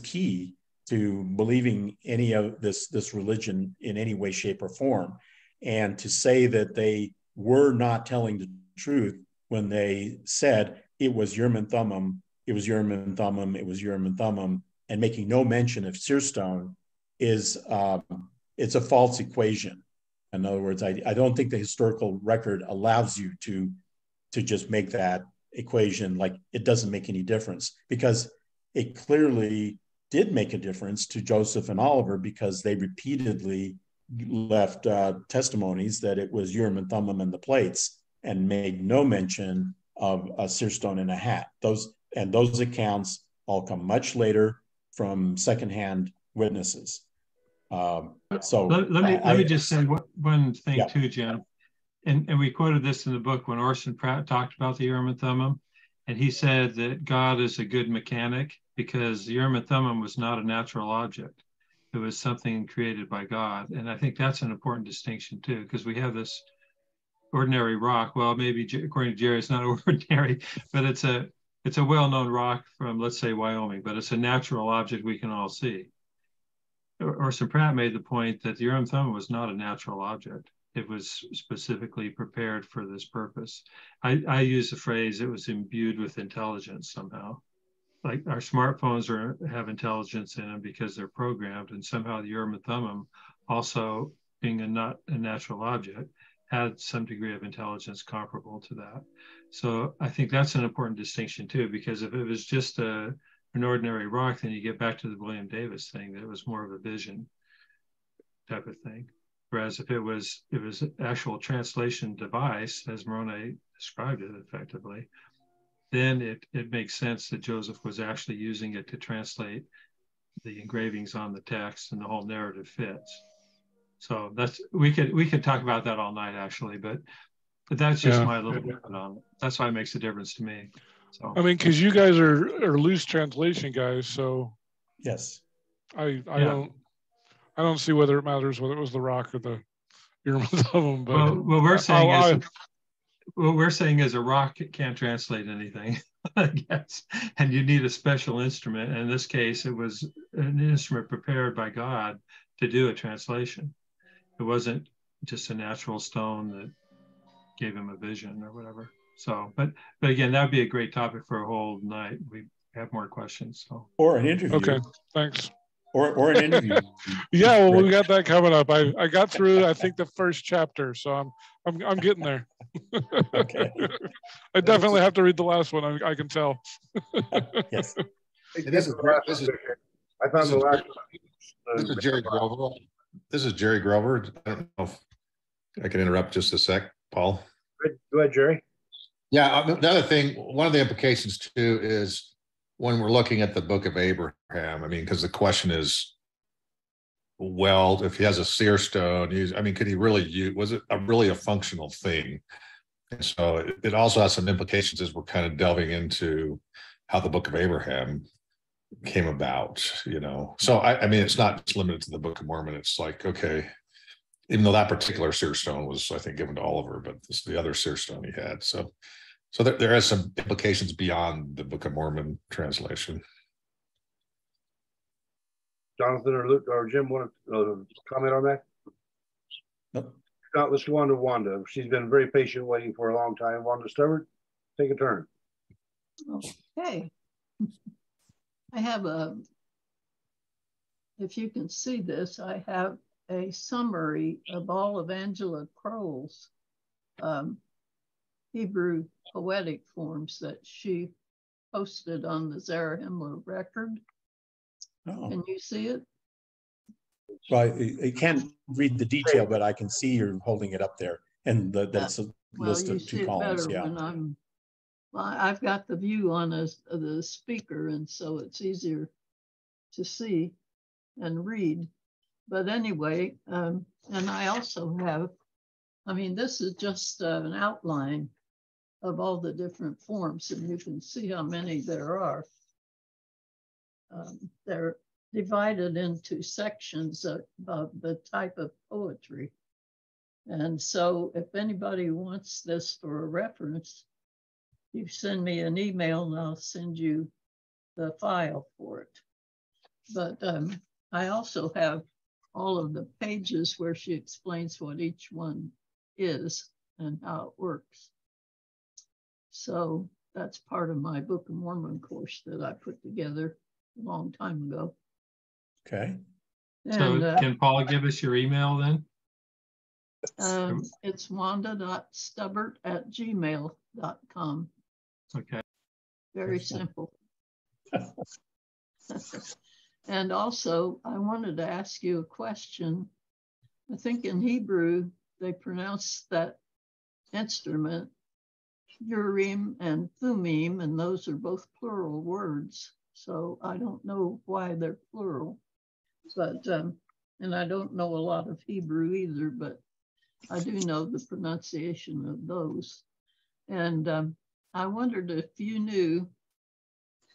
key to believing any of this religion in any way, shape, or form. And to say that they were not telling the truth when they said it was Urim and Thummim, it was Urim and Thummim, it was Urim and Thummim, and making no mention of seerstone is it's a false equation. In other words, I don't think the historical record allows you to just make that equation like it doesn't make any difference, because it clearly did make a difference to Joseph and Oliver, because they repeatedly left testimonies that it was Urim and Thummim and the plates, and made no mention of a seerstone in a hat. Those accounts all come much later from secondhand witnesses. So let me just say one thing too, Jim. And we quoted this in the book when Orson Pratt talked about the Urim and Thummim, and he said that God is a good mechanic because the Urim and Thummim was not a natural object. It was something created by God. And I think that's an important distinction too, because we have this ordinary rock. Well, maybe according to Jerry, it's not ordinary, but it's a well-known rock from, let's say, Wyoming, but it's a natural object we can all see. Orson Pratt made the point that the Urim and Thummim was not a natural object. It was specifically prepared for this purpose. I use the phrase, it was imbued with intelligence somehow. Like our smartphones have intelligence in them because they're programmed, and somehow the Urim and Thummim, also being not a natural object, had some degree of intelligence comparable to that. So I think that's an important distinction too, because if it was just an ordinary rock, then you get back to the William Davis thing, that it was more of a vision type of thing. Whereas if it was actual translation device, as Moroni described it effectively, then it makes sense that Joseph was actually using it to translate the engravings on the text, and the whole narrative fits. So we could talk about that all night actually, but that's just my little bit on it. That's why it makes a difference to me. So I mean, because you guys are loose translation guys, so yes, I don't see whether it matters whether it was the rock or the Urim and Thummim. But what we're saying is a rock can't translate anything, I guess, and you need a special instrument. In this case, it was an instrument prepared by God to do a translation. It wasn't just a natural stone that gave him a vision or whatever. So, but again, that'd be a great topic for a whole night. We have more questions. So, or an interview. Okay, thanks. Or an interview. Yeah, well, we got that coming up. I got through, I think, the first chapter, so I'm getting there. Okay. I definitely have to read the last one. I can tell. Yes. This is Jerry Grover. This is Jerry Grover. I don't know if I can interrupt just a sec, Paul. Go ahead, Jerry. Yeah, the other thing, one of the implications too is when we're looking at the book of Abraham, I mean, because the question is, well, if he has a seer stone, could he really use, was it really a functional thing? And so it also has some implications as we're kind of delving into how the book of Abraham came about, So I mean, it's not just limited to the Book of Mormon. It's like, okay, even though that particular seer stone was, I think, given to Oliver, but this is the other seer stone he had. So there is some implications beyond the Book of Mormon translation. Jonathan or Luke or Jim want to comment on that? Nope. Now, let's go on to Wanda. She's been very patient, waiting for a long time. Wanda Stubbard, take a turn. Okay. I have if you can see this, I have a summary of all of Angela Crowell's Hebrew poetic forms that she posted on the Zarahemla record. Oh. Can you see it? Well, I can't read the detail, but I can see you're holding it up there, and that's a list of 2 columns. Yeah. I've got the view on the speaker, and so it's easier to see and read. But anyway, and I also have, I mean, this is just an outline of all the different forms, and you can see how many there are. They're divided into sections of the type of poetry. And so if anybody wants this for a reference, you send me an email and I'll send you the file for it. But I also have all of the pages where she explains what each one is and how it works. So that's part of my Book of Mormon course that I put together a long time ago. Okay. So And can Paula give us your email then? it's wanda.stubbert@gmail.com. Okay. Very simple. And also, I wanted to ask you a question. I think in Hebrew, they pronounce that instrument Urim and Thumim, and those are both plural words. So I don't know why they're plural, but, and I don't know a lot of Hebrew either, but I do know the pronunciation of those. And I wondered if you knew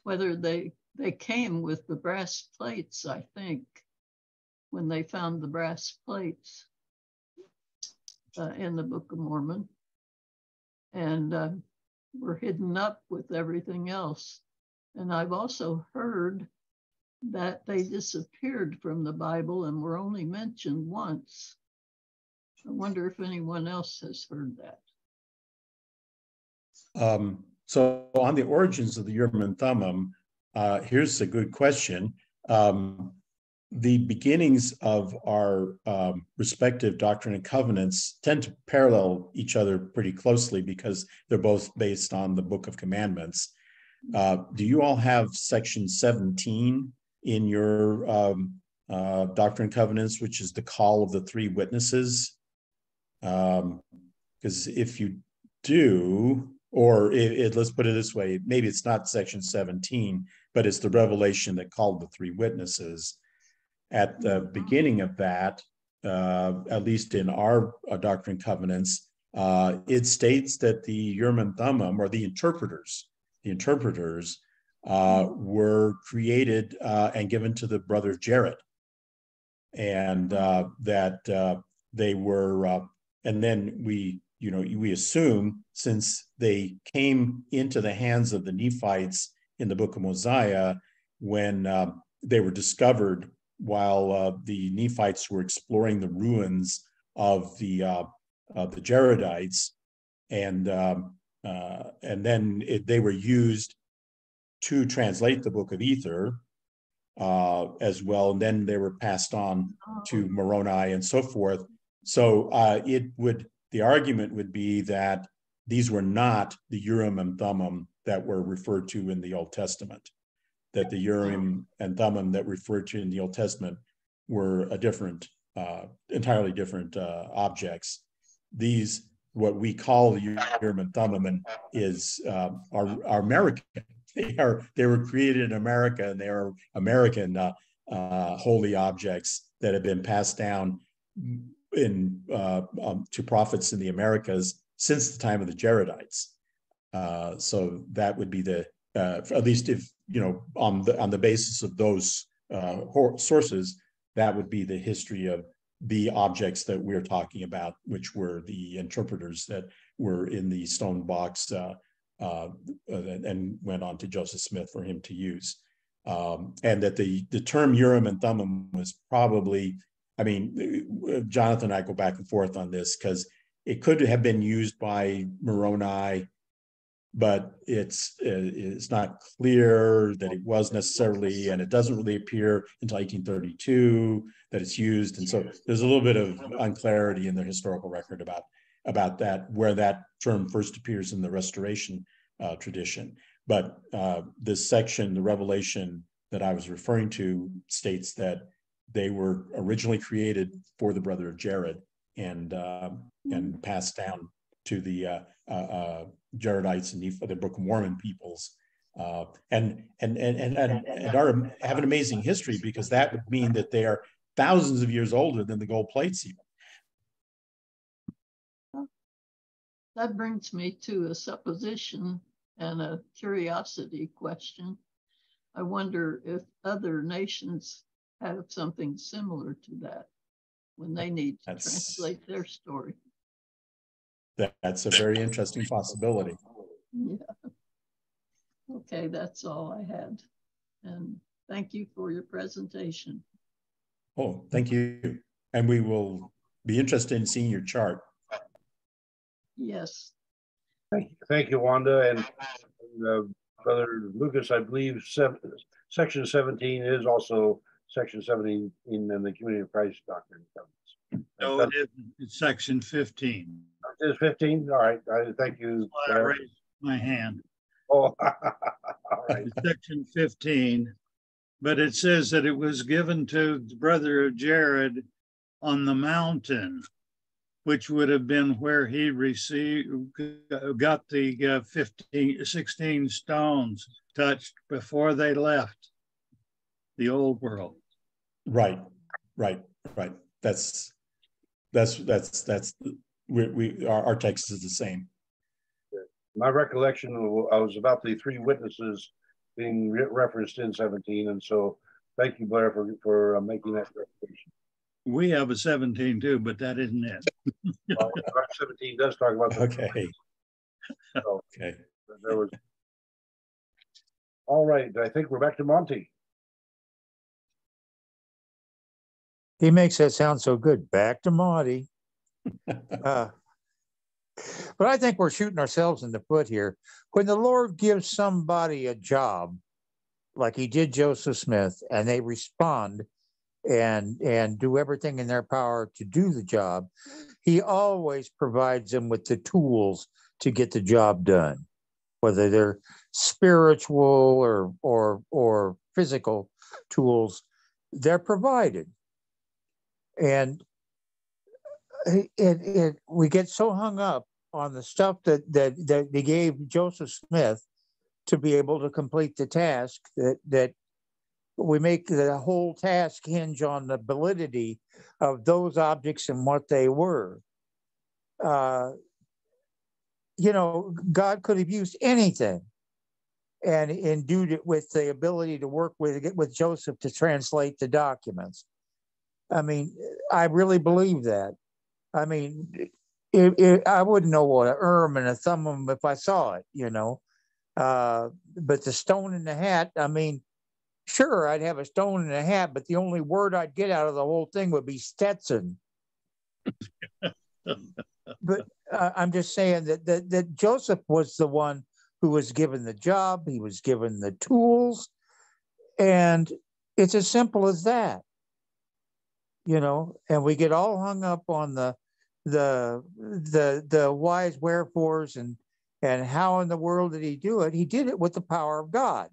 whether they came with the brass plates, I think, when they found the brass plates in the Book of Mormon, and were hidden up with everything else. And I've also heard that they disappeared from the Bible and were only mentioned once. I wonder if anyone else has heard that. So on the origins of the Urim and Thummim, here's a good question. The beginnings of our respective Doctrine and Covenants tend to parallel each other pretty closely because they're both based on the Book of Commandments. Do you all have section 17 in your Doctrine and Covenants, which is the call of the three witnesses? Because if you do, or let's put it this way, maybe it's not section 17, but it's the revelation that called the three witnesses. At the beginning of that, at least in our Doctrine and Covenants, it states that the Urim and Thummim, or the interpreters, were created and given to the brother Jared, and that they were, and then we assume, since they came into the hands of the Nephites in the Book of Mosiah, when they were discovered while the Nephites were exploring the ruins of the Jaredites, and then they were used to translate the Book of Ether as well, and then they were passed on to Moroni and so forth. So the argument would be that these were not the Urim and Thummim that were referred to in the Old Testament, that the Urim and Thummim that referred to in the Old Testament were a different, entirely different objects. These, what we call the Urim and Thummim, are American. They were created in America, and they are American holy objects that have been passed down to prophets in the Americas since the time of the Jaredites. So that would be the at least if on the basis of those sources, that would be the history of the objects that we're talking about, which were the interpreters that were in the stone box and went on to Joseph Smith for him to use. And that the term Urim and Thummim was probably, I mean, Jonathan and I go back and forth on this because it could have been used by Moroni, but it's not clear that it was necessarily, and it doesn't really appear until 1832 that it's used. And so there's a little bit of unclarity in the historical record about that, where that term first appears in the Restoration tradition. But this section, the revelation that I was referring to, states that they were originally created for the brother of Jared and passed down to the Jaredites and the Book of Mormon peoples, and have an amazing history, because that would mean that they are thousands of years older than the gold plates even. That brings me to a supposition and a curiosity question. I wonder if other nations have something similar to that when they need to translate their story. That's a very interesting possibility. Yeah. Okay, that's all I had. And thank you for your presentation. Oh, thank you. And we will be interested in seeing your chart. Yes. Thank you, Wanda. And Brother Lucas, I believe section 17 is also section 17 in the Community of Christ Doctrine. No, it isn't. It's section 15. It is 15? All right. Thank you. I raised my hand. Oh, all right. It's section 15, but it says that it was given to the brother of Jared on the mountain, which would have been where he got the 16 stones touched before they left the old world. Right. That's our text is the same. My recollection was about the three witnesses being referenced in 17, and so thank you, Blair, for making that reference. We have a 17 too, but that isn't it. Well, 17 does talk about the okay. So, okay. There was. All right, I think we're back to Monty. He makes that sound so good. Back to Monty. But I think we're shooting ourselves in the foot here. When the Lord gives somebody a job, like he did Joseph Smith, and they respond and do everything in their power to do the job, he always provides them with the tools to get the job done, whether they're spiritual or physical tools, they're provided. And we get so hung up on the stuff that they gave Joseph Smith to be able to complete the task that we make the whole task hinge on the validity of those objects and what they were. God could have used anything and endued it with the ability to work with Joseph to translate the documents. I mean, I really believe that. I mean, I wouldn't know what an Urim and a Thummim if I saw it, but the stone in the hat, I mean, sure, I'd have a stone in a hat, but the only word I'd get out of the whole thing would be Stetson. But I'm just saying that Joseph was the one who was given the job. He was given the tools, and it's as simple as that, and we get all hung up on the whys, wherefores, and how in the world did he do it? He did it with the power of God.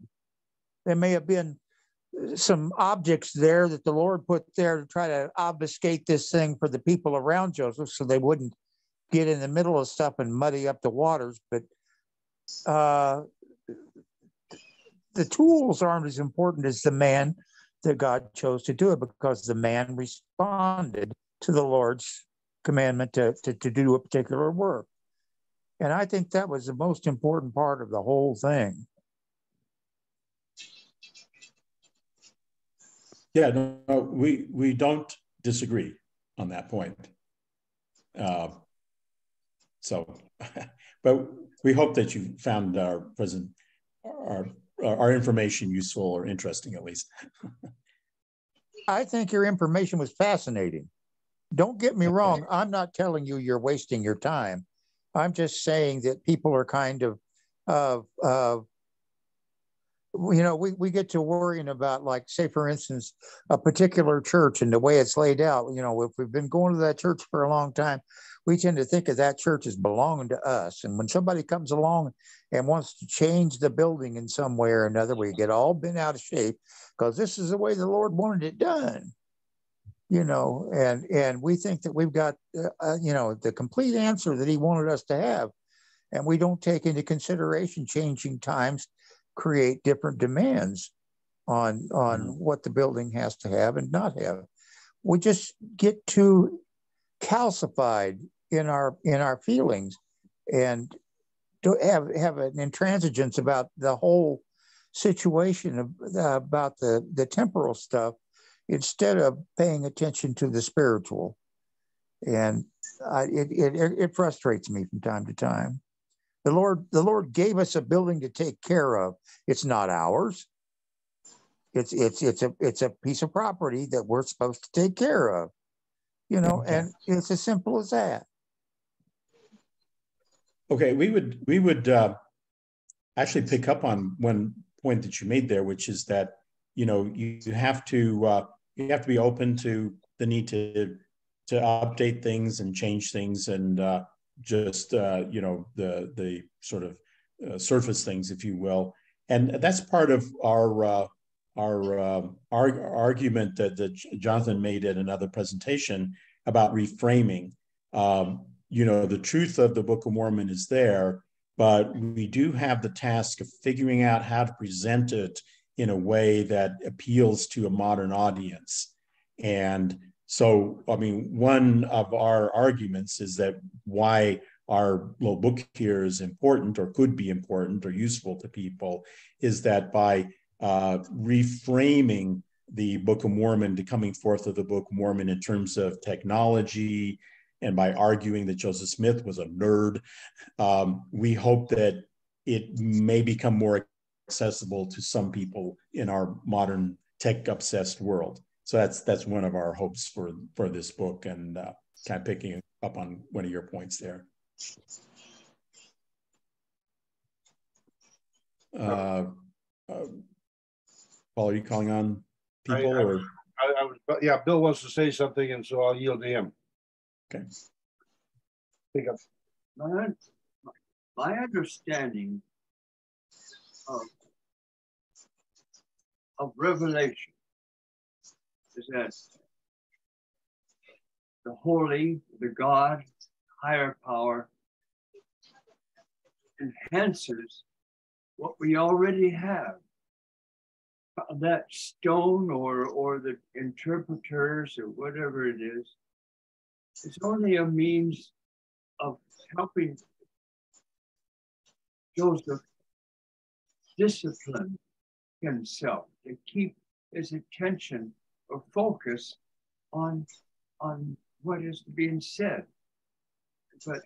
There may have been some objects there that the Lord put there to try to obfuscate this thing for the people around Joseph so they wouldn't get in the middle of stuff and muddy up the waters. But the tools aren't as important as the man that God chose to do it, because the man responded to the Lord's commandment to do a particular work. And I think that was the most important part of the whole thing. Yeah, no, we don't disagree on that point. But we hope that you found our information useful or interesting, at least. I think your information was fascinating. Don't get me wrong. I'm not telling you you're wasting your time. I'm just saying that people are kind of we get to worrying about, like, say, for instance, a particular church and the way it's laid out. If we've been going to that church for a long time, we tend to think of that church as belonging to us. And when somebody comes along and wants to change the building in some way or another, we get all bent out of shape because this is the way the Lord wanted it done. and we think that we've got, the complete answer that he wanted us to have. And we don't take into consideration changing times create different demands on what the building has to have and not have. We just get too calcified in our feelings and to have an intransigence about the whole situation about the temporal stuff instead of paying attention to the spiritual. And it frustrates me from time to time. The Lord gave us a building to take care of. It's not ours. It's a piece of property that we're supposed to take care of, and it's as simple as that. Okay, we would actually pick up on one point that you made there, which is that you have to be open to the need to update things and change things and just the sort of surface things, if you will, and that's part of our argument that Jonathan made at another presentation about reframing. The truth of the Book of Mormon is there, but we do have the task of figuring out how to present it in a way that appeals to a modern audience. And so, one of our arguments is that why our little book here is important or could be important or useful to people is that by reframing the Book of Mormon, the coming forth of the Book of Mormon in terms of technology, and by arguing that Joseph Smith was a nerd, we hope that it may become more accessible to some people in our modern tech-obsessed world. So that's one of our hopes for this book, and kind of picking up on one of your points there. Paul, are you calling on people? Bill wants to say something, and so I'll yield to him. Okay. Pick up. My understanding of Revelation is that the holy, the God, higher power enhances what we already have. That stone or the interpreters or whatever it is, it's only a means of helping Joseph discipline himself to keep his attention or focus on what is being said. But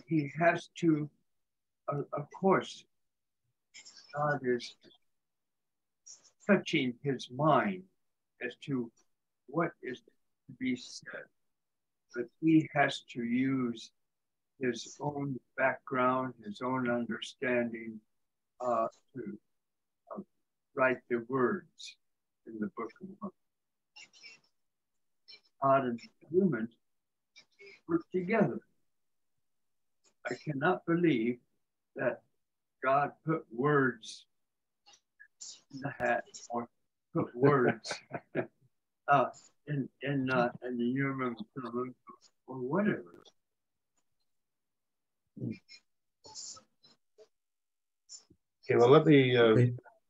he has to, of course, God is touching his mind as to what is to be said. But he has to use his own background, his own understanding to write the words in the Book of Mormon. God and human work together. I cannot believe that God put words in the hat or put words in the Urim and Thumim or whatever. Okay, well, let me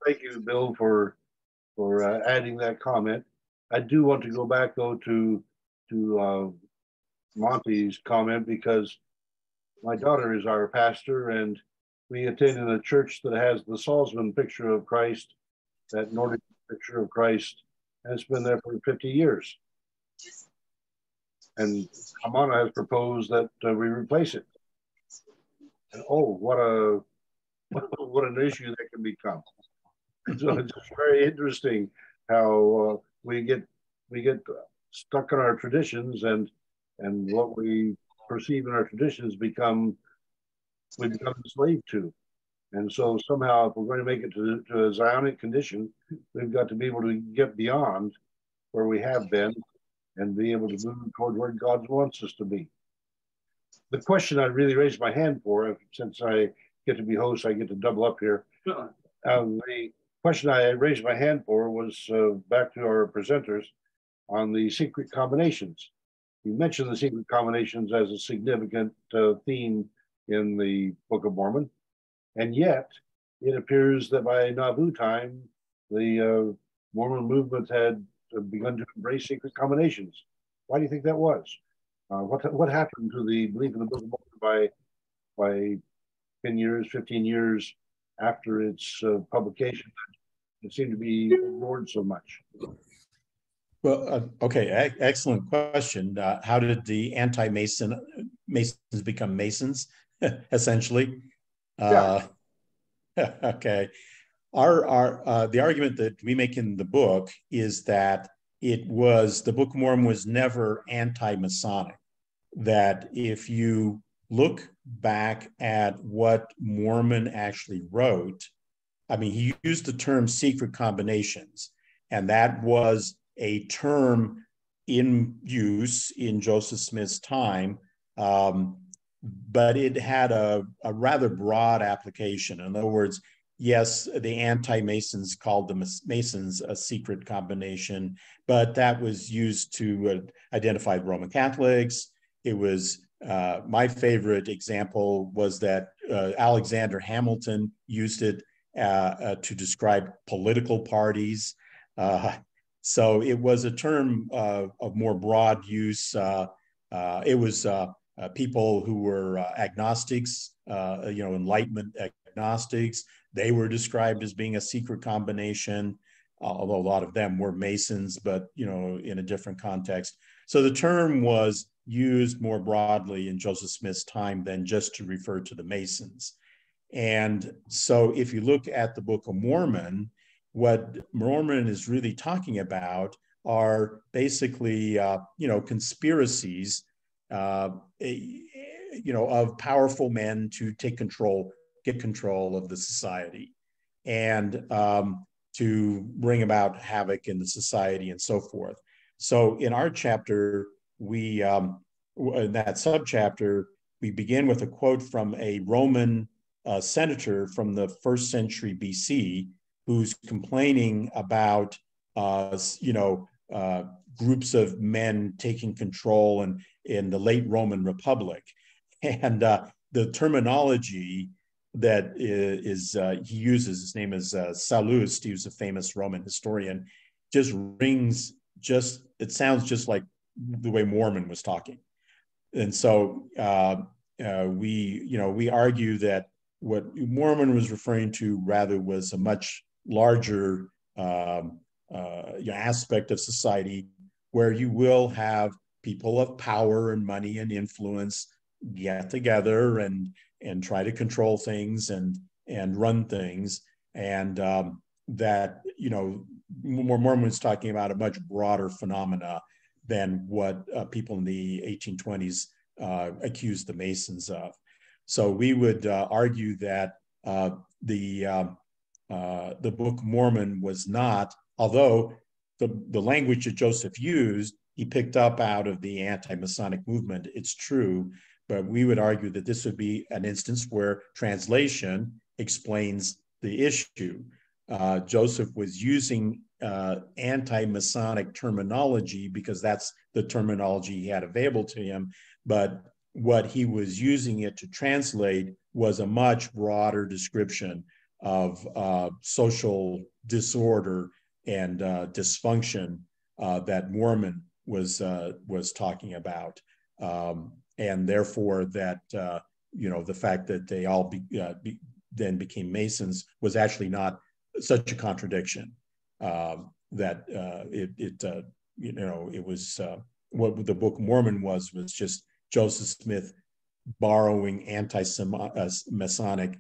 thank you, Bill, for adding that comment. I do want to go back though to Monty's comment, because my daughter is our pastor, and we attended a church that has the Salzman picture of Christ, that Nordic picture of Christ, and it's been there for 50 years. And Hamana has proposed that we replace it. And oh, what an issue that can become. So it's just very interesting how we get stuck in our traditions, and what we perceive in our traditions we become enslaved to. And so somehow, if we're going to make it to a Zionic condition, we've got to be able to get beyond where we have been and be able to move toward where God wants us to be. The question I really raised my hand for, since I get to be host, I get to double up here. The question I raised my hand for was back to our presenters. on the secret combinations. You mentioned the secret combinations as a significant theme in the Book of Mormon, and yet it appears that by Nauvoo time, the Mormon movement had begun to embrace secret combinations. Why do you think that was? What happened to the belief in the Book of Mormon by 10 years, 15 years after its publication? It seemed to be ignored so much. Well, okay, excellent question. How did the Masons become Masons, essentially? Yeah. Okay. The argument that we make in the book is that the Book of Mormon was never anti-Masonic. That if you look back at what Mormon actually wrote, I mean, he used the term secret combinations, and that was a term in use in Joseph Smith's time, but it had a rather broad application. In other words, yes, the anti-Masons called the Masons a secret combination, but that was used to identify Roman Catholics. It was, my favorite example was that Alexander Hamilton used it to describe political parties. So it was a term of more broad use. It was people who were agnostics, Enlightenment agnostics. They were described as being a secret combination, although a lot of them were Masons, but in a different context. So the term was used more broadly in Joseph Smith's time than just to refer to the Masons. And so if you look at the Book of Mormon, what Mormon is really talking about are basically, conspiracies, of powerful men to get control of the society, and to bring about havoc in the society and so forth. So in our chapter, in that subchapter, we begin with a quote from a Roman senator from the 1st century BC, who's complaining about, groups of men taking control in the late Roman Republic. And the terminology that he uses, his name is Sallust, he was a famous Roman historian, it sounds just like the way Mormon was talking. And so we argue that what Mormon was referring to rather was a much larger aspect of society, where you will have people of power and money and influence get together and try to control things and run things, and that Mormon was talking about a much broader phenomena than what people in the 1820s accused the Masons of. So we would argue that the Book of Mormon was not, although the language that Joseph used, he picked up out of the anti-Masonic movement, it's true, but we would argue that this would be an instance where translation explains the issue. Joseph was using anti-Masonic terminology because that's the terminology he had available to him, but what he was using it to translate was a much broader description of social disorder and dysfunction that Mormon was talking about, and therefore that the fact that they all then became Masons was actually not such a contradiction. That it was what the Book of Mormon was just Joseph Smith borrowing anti-Masonic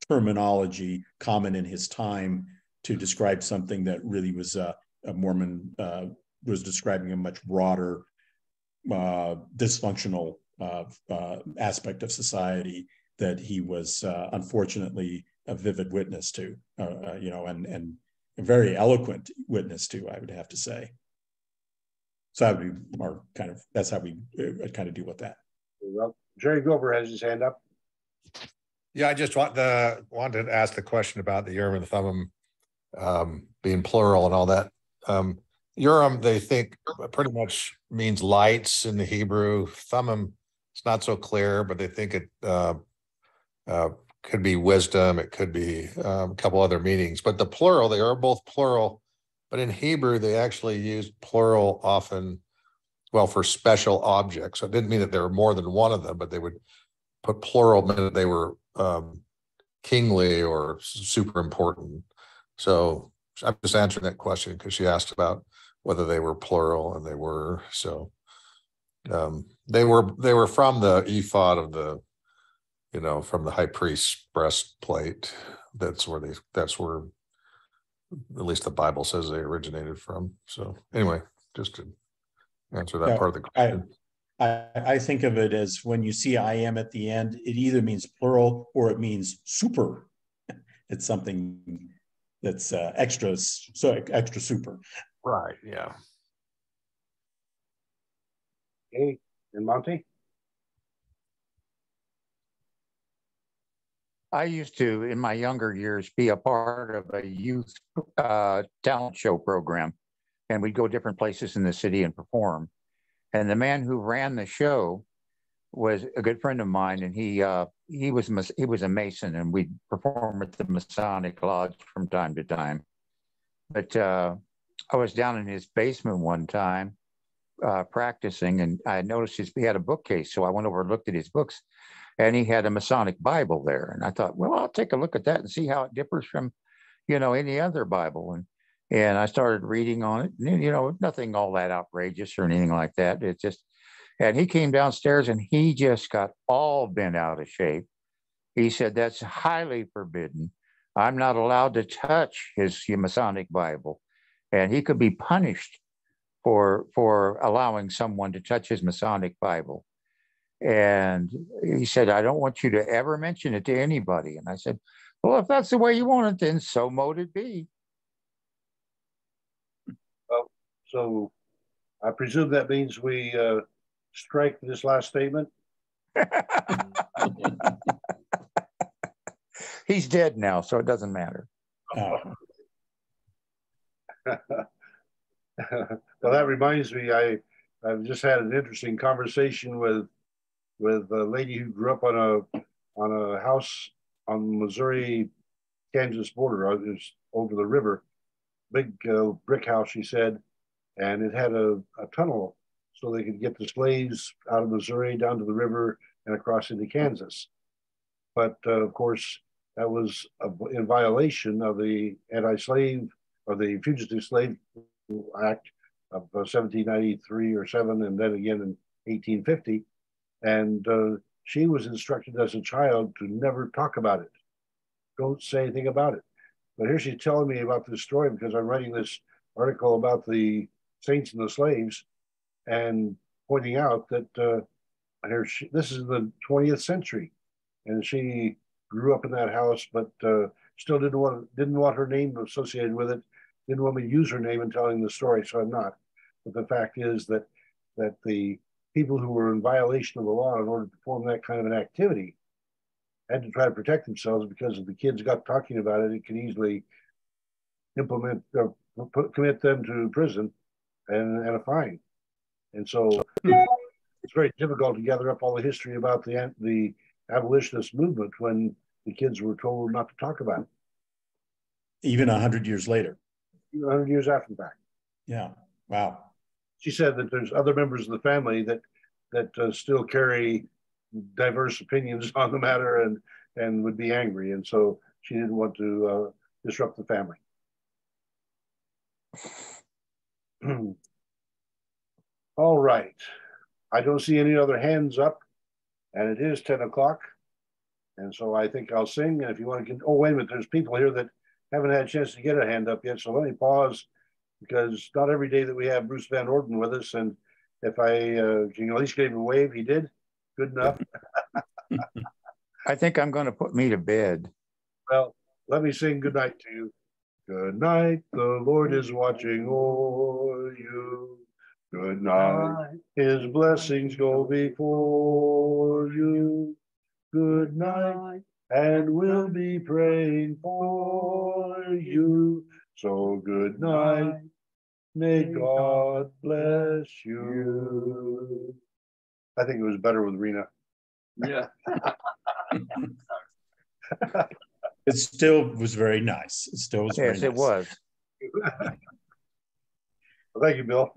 terminology common in his time to describe something that really was a Mormon was describing a much broader dysfunctional aspect of society that he was unfortunately a vivid witness to, and a very eloquent witness to, I would have to say. So that would be our that's how we kind of deal with that. Well, Jerry Gover has his hand up. Yeah, I just wanted to ask the question about the Urim and Thummim being plural and all that. Urim, they think pretty much means lights in the Hebrew. Thummim, it's not so clear, but they think it could be wisdom. It could be a couple other meanings. But the plural, they are both plural. But in Hebrew, they actually use plural often, well, for special objects. So it didn't mean that there were more than one of them, but they would put plural meant that they were kingly or super important. So I'm just answering that question because she asked about whether they were plural, and they were. So they were from the ephod of the, from the high priest's breastplate. That's where at least the Bible says they originated from. So anyway, just to answer that part of the question. I think of it as when you see I am at the end, it either means plural or it means super. It's something that's extra super. Right. Yeah. Okay. And Monty? I used to, in my younger years, be a part of a youth talent show program, and we'd go different places in the city and perform. And the man who ran the show was a good friend of mine, and he was a Mason, and we'd perform at the Masonic Lodge from time to time. But I was down in his basement one time practicing, and I noticed he had a bookcase, so I went over and looked at his books, and he had a Masonic Bible there, and I thought, well, I'll take a look at that and see how it differs from, any other Bible. And I started reading on it, and, nothing all that outrageous or anything like that. It's just, and he came downstairs and he just got all bent out of shape. He said, that's highly forbidden. I'm not allowed to touch his Masonic Bible. And he could be punished for allowing someone to touch his Masonic Bible. And he said, I don't want you to ever mention it to anybody. And I said, well, if that's the way you want it, then so mote it be. Well, so I presume that means we strike this last statement. He's dead now, so it doesn't matter. Well, that reminds me, I've just had an interesting conversation with a lady who grew up on a house on the Missouri-Kansas border. It was over the river, big brick house, she said, and it had a tunnel so they could get the slaves out of Missouri down to the river and across into Kansas. But of course, that was in violation of the anti-slave or the Fugitive Slave Act of 1793 or 7, and then again in 1850. And she was instructed as a child to never talk about it. Don't say anything about it. But here she's telling me about this story because I'm writing this article about the saints and the slaves, and pointing out that this is the 20th century, and she grew up in that house, but still didn't want her name associated with it. Didn't want me to use her name in telling the story, so I'm not. But the fact is that the people who were in violation of the law in order to perform that kind of an activity had to try to protect themselves, because if the kids got talking about it, it could easily commit them to prison and a fine. And so it's very difficult to gather up all the history about the abolitionist movement when the kids were told not to talk about it. Even 100 years later. 100 years after the fact. Yeah. Wow. She said that there's other members of the family that still carry diverse opinions on the matter and would be angry. And so she didn't want to disrupt the family. All right. I don't see any other hands up, and it is 10 o'clock. And so I think I'll sing. And if you want to oh, wait a minute, there's people here that haven't had a chance to get a hand up yet. So let me pause, because not every day that we have Bruce Van Orden with us. And if I can at least give him a wave, he did. Good enough. I think I'm going to put me to bed. Well, let me sing good night to you. Good night, the Lord is watching o'er you. Good night, his blessings go before you. Good night, and we'll be praying for you. So good night, May God bless you. I think it was better with Rena. Yeah. It still was very nice. It still was very Yes, nice. it was. Thank you, Bill.